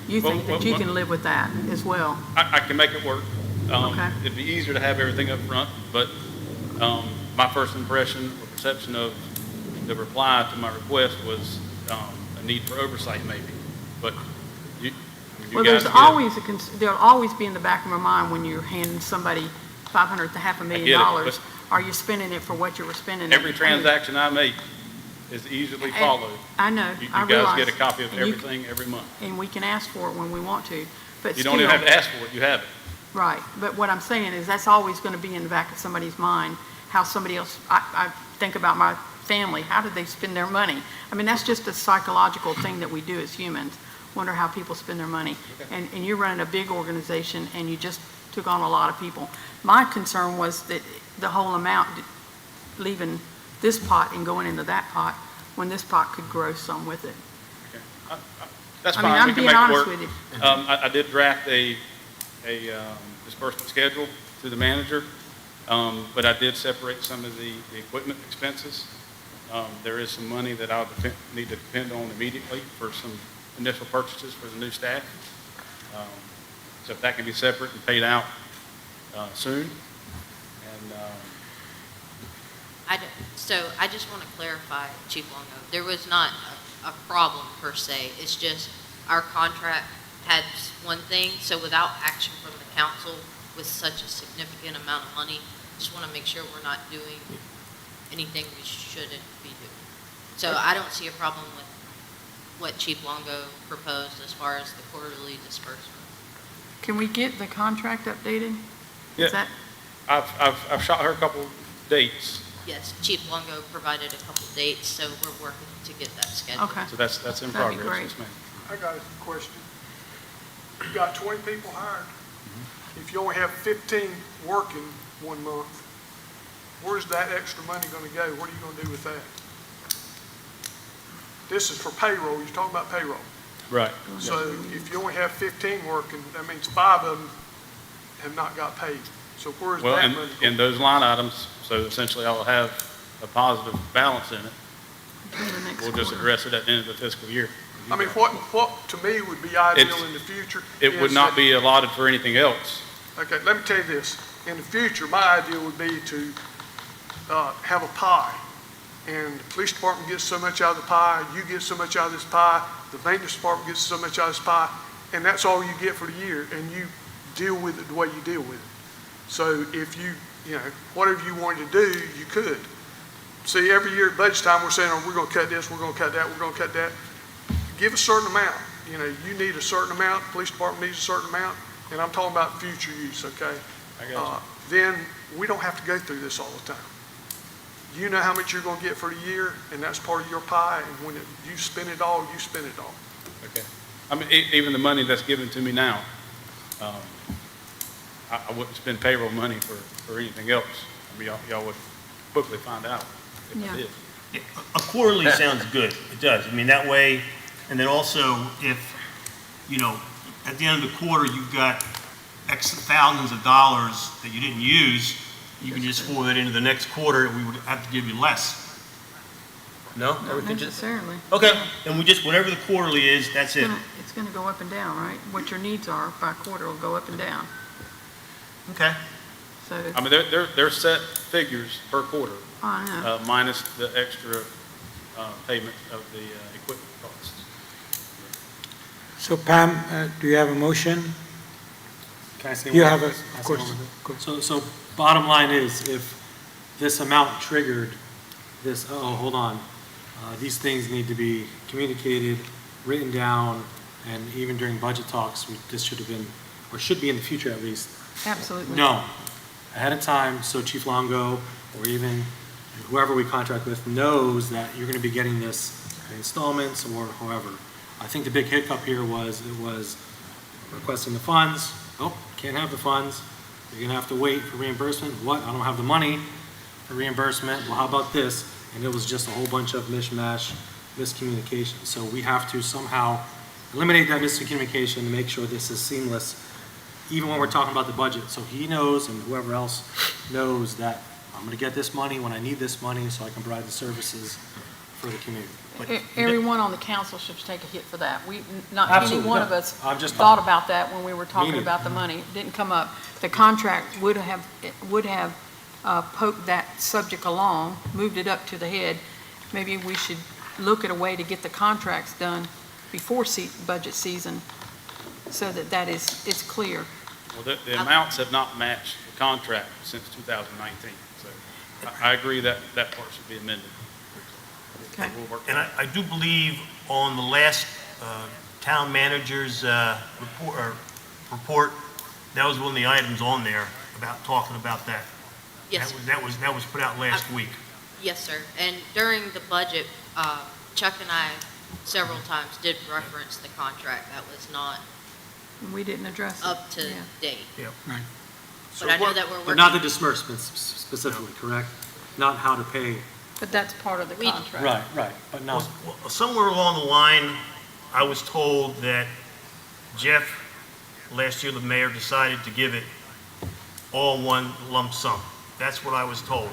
you think that you can live with that as well. I can make it work. Okay. It'd be easier to have everything up front, but my first impression or perception of the reply to my request was a need for oversight maybe. But you Well, guys there's get it. always there'll always be in the back of my mind when you're handing somebody $500 to $500,000. Are you spending it for what you were spending? Every transaction I make is easily followed. I know, You I guys realize. get a copy of And you- everything every month. And we can ask for it when we want to, but You don't even still- have to ask for it, you have it. Right, but what I'm saying is that's always going to be in the back of somebody's mind, how somebody else, I think about my family, how did they spend their money? I mean, that's just a psychological thing that we do as humans, wonder how people spend their money. And you're running a big organization and you just took on a lot of people. My concern was that the whole amount, leaving this pot and going into that pot, when this pot could grow some with it. That's I mean, fine, I'm we can being make it honest work. with you. I did draft a disbursement schedule to the manager, but I did separate some of the equipment expenses. There is some money that I'll need to depend on immediately for some initial purchases for the new staff. So if that can be separate and paid out soon, and So I just want to clarify, Chief Longo, there was not a problem per se. It's just our contract had one thing, so without action from the council with such a significant amount of money, just want to make sure we're not doing anything we shouldn't be doing. So I don't see a problem with what Chief Longo proposed as far as the quarterly disbursement. Can we get the contract updated? Yeah. Is that, I've shot her a couple dates, Yes, Chief Longo provided a couple dates, so we're working to get that scheduled. okay. so that's in That'd be progress. great. Yes, ma'am. I got a question. You got 20 people hired. If you only have 15 working 1 month, where's that extra money going to go? What are you going to do with that? This is for payroll. You're talking about payroll. Right. So if you only have 15 working, that means 5 of them have not got paid. So where's Well, that money? in those line items, so essentially I will have a positive balance in it. For the next We'll just quarter. address it at the end of the fiscal year. I mean, what to me would be ideal It's- in the future? It would is not that- be allotted for anything else. Okay, let me tell you this. In the future, my idea would be to have a pie. And the police department gets so much out of the pie, you get so much out of this pie, the maintenance department gets so much out of this pie, and that's all you get for the year, and you deal with it the way you deal with it. So if you whatever you wanted to do, you could. See, every year at budget time, we're saying, oh, we're going to cut this, we're going to cut that, we're going to cut that. Give a certain amount. You need a certain amount, the police department needs a certain amount, and I'm talking about future use, okay? I got Then we don't have to go through this all the time. You know how much you're going to get for the year, and that's part of your pie, and when you spend it all, you spend it all. Okay. I mean, even the money that's given to me now, I wouldn't spend payroll money for anything else. I mean, y'all would quickly find out if Yeah. I did. A quarterly sounds good, it does. I mean, that way, and then also if, you know, at the end of the quarter, you've got X thousands of dollars that you didn't use, you can just forward it into the next quarter, and we would have to give you less. No? Not Everything just, necessarily. okay, and we just, whatever the quarterly is, that's it. It's gonna go up and down, right? What your needs are by quarter will go up and down. Okay. So, I mean, they're set figures per quarter, I know. minus the extra payment of the equipment costs. So Pam, do you have a motion? Can I say You one have more? a, Can I of say course. one more thing? So bottom line is, if this amount triggered this, hold on, these things need to be communicated, written down, and even during budget talks, this should have been, or should be in the future at least, Absolutely. no, ahead of time, so Chief Longo, or even whoever we contract with, knows that you're gonna be getting this in installments or however. I think the big hiccup here was, it was requesting the funds, oh, can't have the funds, you're gonna have to wait for reimbursement, what, I don't have the money for reimbursement, well, how about this? And it was just a whole bunch of mishmash, miscommunication. So we have to somehow eliminate that miscommunication and make sure this is seamless, even when we're talking about the budget. So he knows, and whoever else knows, that I'm gonna get this money when I need this money so I can provide the services for the community. Everyone on the council should take a hit for that. Not any Absolutely, one no. of us I'm just- thought about that when we were talking neither. about the money. It didn't come up. The contract would have poked that subject along, moved it up to the head. Maybe we should look at a way to get the contracts done before budget season so that it's clear. Well, the amounts have not matched the contract since 2019, so I agree that that part should be amended. Okay. We'll work And I do believe on the last town manager's report, that was one of the items on there about talking about that. Yes, That was put out last week. yes, sir. And during the budget, Chuck and I several times did reference the contract that was not We didn't address it. up to Yeah. date. Right. But I know that we're But working. not the disbursements specifically, correct? Not how to pay. But that's part of the We- contract. Right, but not. Well, somewhere along the line, I was told that Jeff, last year the mayor decided to give it all one lump sum. That's what I was told.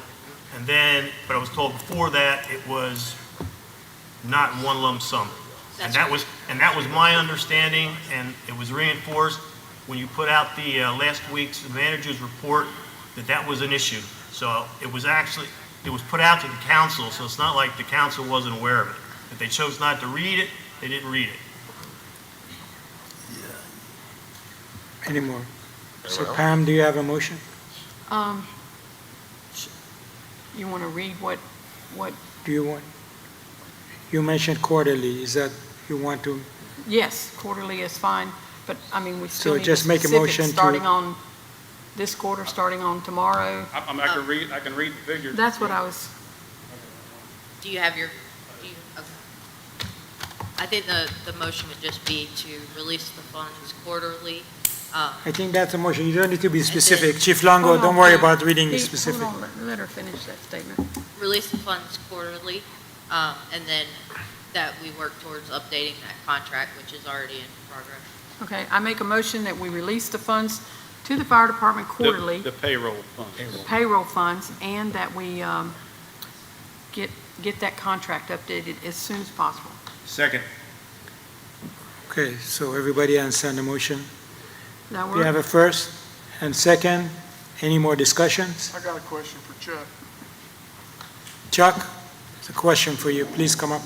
And then, but I was told before that it was not one lump sum. And that was my understanding, and it was reinforced when you put out the last week's manager's report that was an issue. So it was put out to the council, so it's not like the council wasn't aware of it. If they chose not to read it, they didn't read it. Any more? Very So well. Pam, do you have a motion? You want to read what, Do you want? You mentioned quarterly, is that, you want to, yes, quarterly is fine, but I mean, we still So need just make a specifics, motion to- starting on this quarter, starting on tomorrow. I can read the figures. That's what I was, Do you have okay. I think the motion would just be to release the funds quarterly. I think that's a motion, you don't need to be then- specific. Chief Longo, Hold don't on, worry Pam. about reading the Pete, specific. Hold on, let her finish that statement. Release the funds quarterly, and then that we work towards updating that contract, which is already in progress. Okay, I make a motion that we release the funds to the fire department quarterly, The payroll funds. payroll funds, and that we get that contract updated as soon as possible. Second. Okay, so everybody understand the motion? Does that Do you have work? a first and second? Any more discussions? I got a question for Chuck. Chuck, it's a question for you, please come up.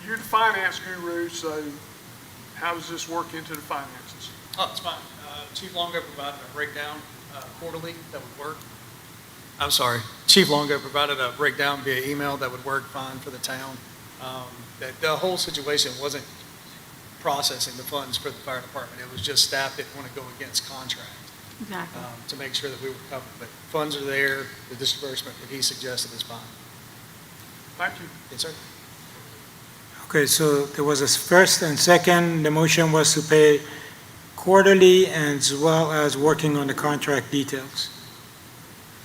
You're the finance guru, so how does this work into the finances? Oh, it's fine. Chief Longo provided a breakdown quarterly that would work. I'm sorry. Chief Longo provided a breakdown via email that would work fine for the town. The whole situation wasn't processing the funds for the fire department. It was just staff didn't want to go against contract Exactly. to make sure that we were covered. But funds are there. The disbursement that he suggested is fine. Thank you. Yes, sir. Okay, so there was a first and second, the motion was to pay quarterly as well as working on the contract details.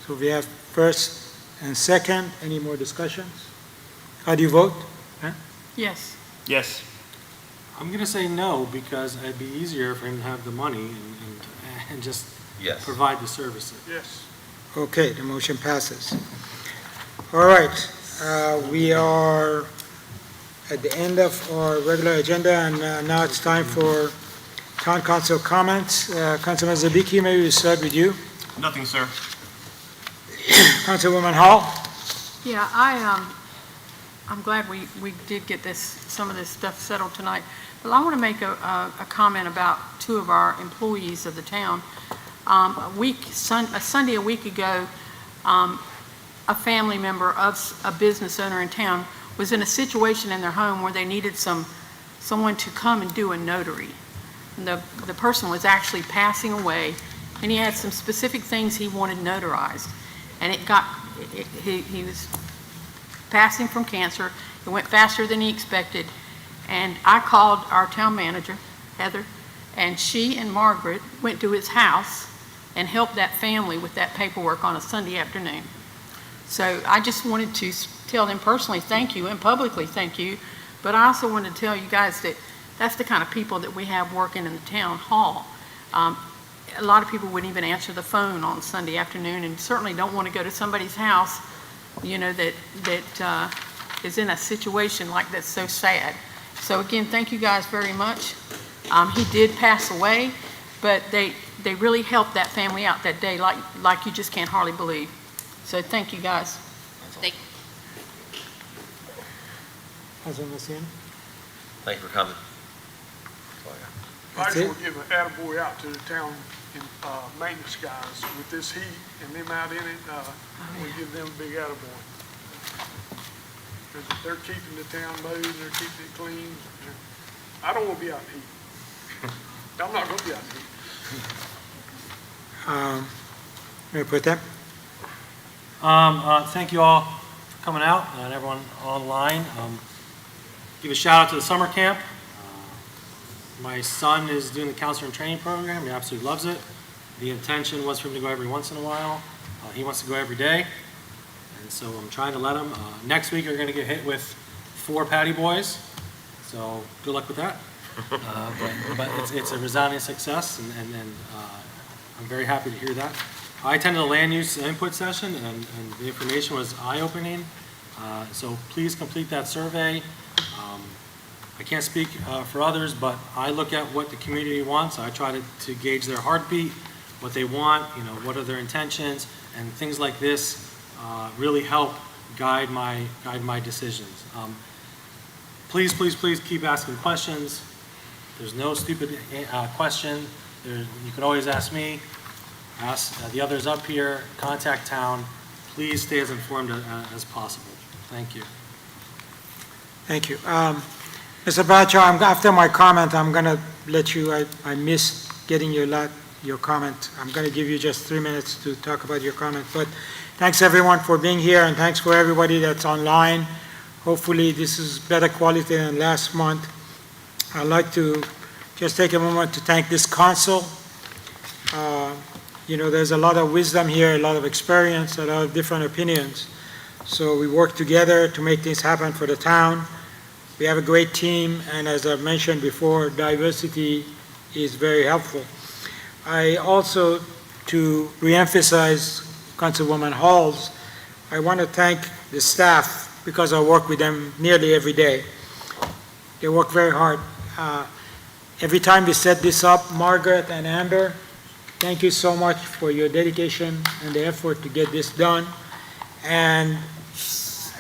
So we have first and second, any more discussions? How do you vote? Yes. Yes. I'm going to say no, because it'd be easier for him to have the money and just Yes. provide the services. Yes. Okay, the motion passes. All right, we are at the end of our regular agenda, and now it's time for town council comments. Councilman Zabiki, maybe we start with you. Nothing, sir. Councilwoman Hall? Yeah, I'm glad we did get some of this stuff settled tonight. But I want to make a comment about two of our employees of the town. A Sunday a week ago, a family member of a business owner in town was in a situation in their home where they needed someone to come and do a notary. And the person was actually passing away, and he had some specific things he wanted notarized. And he was passing from cancer. It went faster than he expected. And I called our town manager, Heather, and she and Margaret went to his house and helped that family with that paperwork on a Sunday afternoon. So I just wanted to tell them personally thank you and publicly thank you, but I also wanted to tell you guys that that's the kind of people that we have working in the town hall. A lot of people wouldn't even answer the phone on Sunday afternoon, and certainly don't want to go to somebody's house, you know, that is in a situation like that's so sad. So again, thank you guys very much. He did pass away, but they really helped that family out that day like you just can't hardly believe. So thank you guys. Thank Councilman Messian? Thank you for coming. I That's just it? want to give an attaboy out to the town maintenance guys with this heat and them out in it. We give them a big attaboy. Because they're keeping the town moving, they're keeping it clean. I don't want to be out in heat. I'm not going to be out in heat. Mayor Pro Tem? Thank you all for coming out, and everyone online. Give a shout out to the summer camp. My son is doing the counselor and training program. He absolutely loves it. The intention was for him to go every once in a while. He wants to go every day, and so I'm trying to let him. Next week, you're going to get hit with 4 patty boys, so good luck with that. But it's a resounding success, and I'm very happy to hear that. I attended a land use input session, and the information was eye-opening. So please complete that survey. I can't speak for others, but I look at what the community wants. I try to gauge their heartbeat, what they want, you know, what are their intentions, and things like this really help guide my decisions. Please, please, please keep asking questions. There's no stupid question. You can always ask me, ask the others up here, contact town. Please stay as informed as possible. Thank you. Thank you. Mr. Bradshaw, after my comment, I'm going to let you, I missed getting your comment. I'm going to give you just 3 minutes to talk about your comment. But thanks everyone for being here, and thanks for everybody that's online. Hopefully this is better quality than last month. I'd like to just take a moment to thank this council. You know, there's a lot of wisdom here, a lot of experience, a lot of different opinions. So we work together to make things happen for the town. We have a great team, and as I've mentioned before, diversity is very helpful. I also, to reemphasize Councilwoman Halls, I want to thank the staff because I work with them nearly every day. They work very hard. Every time we set this up, Margaret and Amber, thank you so much for your dedication and the effort to get this done. And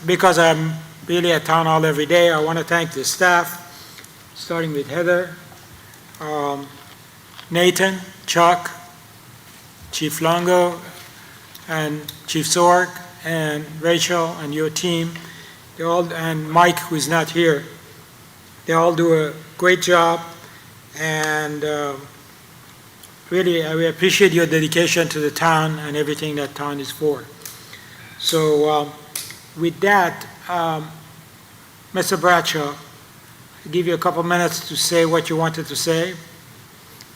because I'm really at town hall every day, I want to thank the staff, starting with Heather, Nathan, Chuck, Chief Longo, and Chief Sorg, and Rachel, and your team. They all, and Mike, who's not here. They all do a great job, and really, I appreciate your dedication to the town and everything that town is for. So with that, Mr. Bradshaw, give you a couple minutes to say what you wanted to say,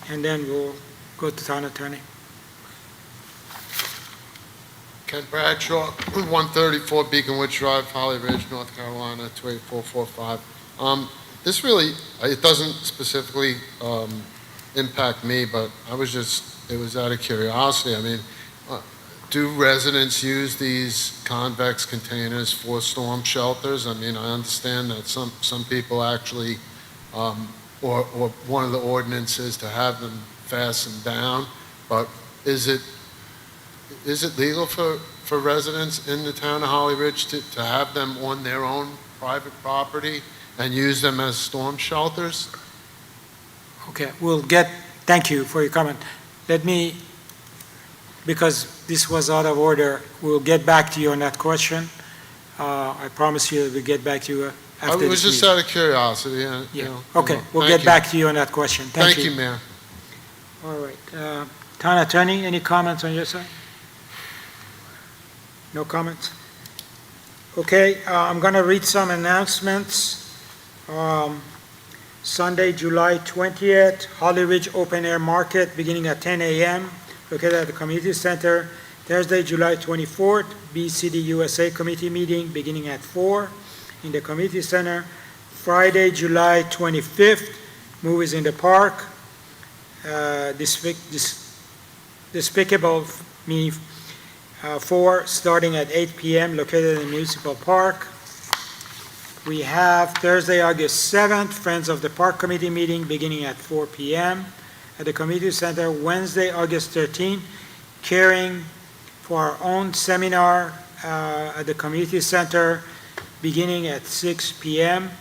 and then we'll go to town attorney. Ken Bradshaw, 134 Beacon Woods Drive, Holly Ridge, North Carolina, 28445. This really, it doesn't specifically impact me, but it was out of curiosity. I mean, do residents use these convex containers for storm shelters? I mean, I understand that some people actually, or one of the ordinances to have them fastened down, but is it legal for residents in the town of Holly Ridge to have them on their own private property and use them as storm shelters? Okay, thank you for your comment. Because this was out of order, we'll get back to you on that question. I promise you that we'll get back to you after this I was just meeting. out of curiosity. Okay, we'll Thank get you. back to you on that question. Thank you, Mayor. All right. Town attorney, any comments on your side? No comments? Okay, I'm going to read some announcements. Sunday, July 20th, Holly Ridge Open Air Market beginning at 10 a.m. located at the Community Center. Thursday, July 24th, BCD USA Committee meeting beginning at 4 in the Community Center. Friday, July 25th, Movies in the Park. Despicable Me 4, starting at 8 p.m., located in the Municipal Park. We have Thursday, August 7th, Friends of the Park Committee meeting beginning at 4 p.m. at the Community Center. Wednesday, August 13th, Caring for Our Own seminar at the Community Center beginning at 6 p.m.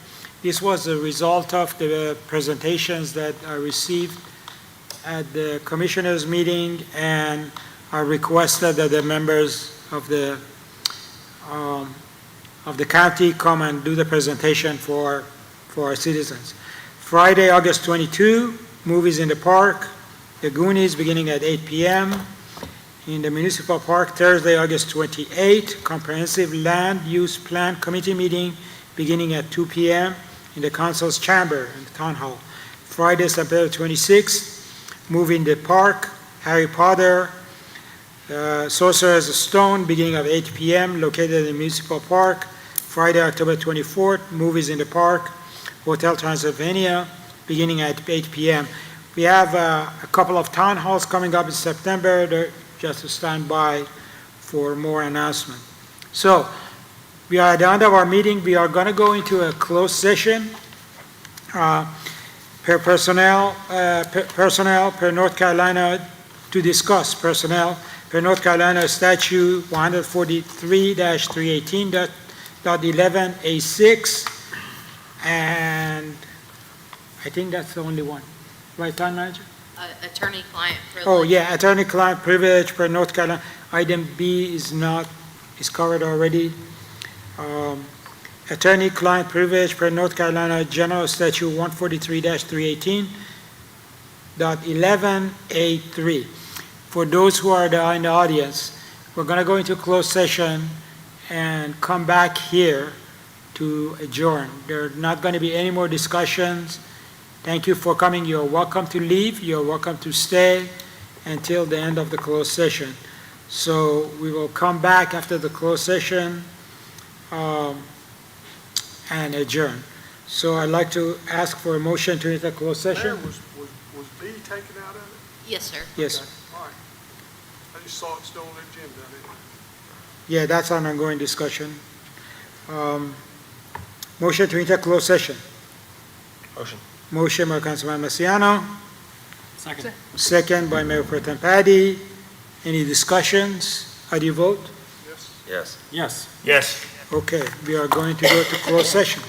This was a result of the presentations that I received at the Commissioners' meeting, and I requested that the members of the county come and do the presentation for our citizens. Friday, August 22, Movies in the Park, The Goonies beginning at 8 p.m. In the Municipal Park, Thursday, August 28, Comprehensive Land Use Plan Committee meeting beginning at 2 p.m. in the Council's Chamber in the Town Hall. Friday, September 26, Movie in the Park, Harry Potter, Sorcerer's Stone beginning at 8 p.m. located in the Municipal Park. Friday, October 24th, Movies in the Park, Hotel Transylvania beginning at 8 p.m. We have a couple of town halls coming up in September. Just to stand by for more announcement. So we are at the end of our meeting. We are going to go into a closed session per North Carolina to discuss personnel per North Carolina Statute 143-318.11A6, and I think that's the only one. Right, Town Manager? Attorney-client privilege. Oh, yeah, attorney-client privilege per North Carolina. Item B is covered already. Attorney-client privilege per North Carolina General Statute 143-318.11A3. For those who are in the audience, we're going to go into closed session and come back here to adjourn. There are not going to be any more discussions. Thank you for coming. You're welcome to leave. You're welcome to stay until the end of the closed session. So we will come back after the closed session and adjourn. So I'd like to ask for a motion to enter closed session. Mayor, was B taken out of it? Yes, sir. Yes. Okay, all right. I just saw it still on the agenda. I didn't- Yeah, that's an ongoing discussion. Motion to enter closed session. Motion. Motion by Councilman Masiano, Second. second by Mayor Pro Tem Patty. Any discussions? How do you vote? Yes. Yes. Yes. Okay, we are going to go to closed session.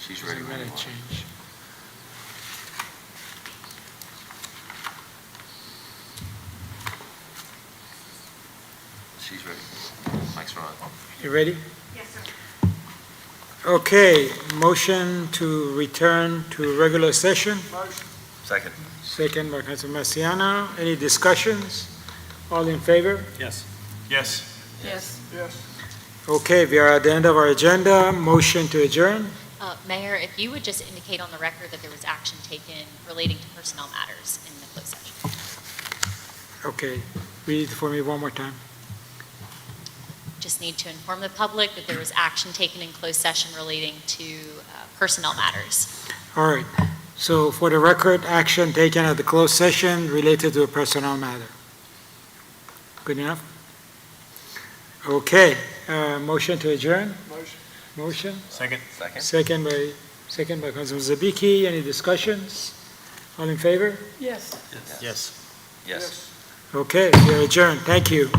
She's ready. Minute change. She's ready. Mike's on. You ready? Yes, sir. Okay, motion to return to regular session, Second. second by Councilman Marciano. Any discussions? All in favor? Yes. Yes. Yes. Yes. Okay, we are at the end of our agenda. Motion to adjourn. Mayor, if you would just indicate on the record that there was action taken relating to personnel matters in the closed session. Okay, read it for me one more time. Just need to inform the public that there was action taken in closed session relating to personnel matters. All right, so for the record, action taken at the closed session related to a personnel matter. Good enough? Okay, motion to adjourn? Motion. Motion? Second. Second. Second by Councilman Zabiki. Any discussions? All in favor? Yes. Yes. Yes. Okay, we are adjourned. Thank you.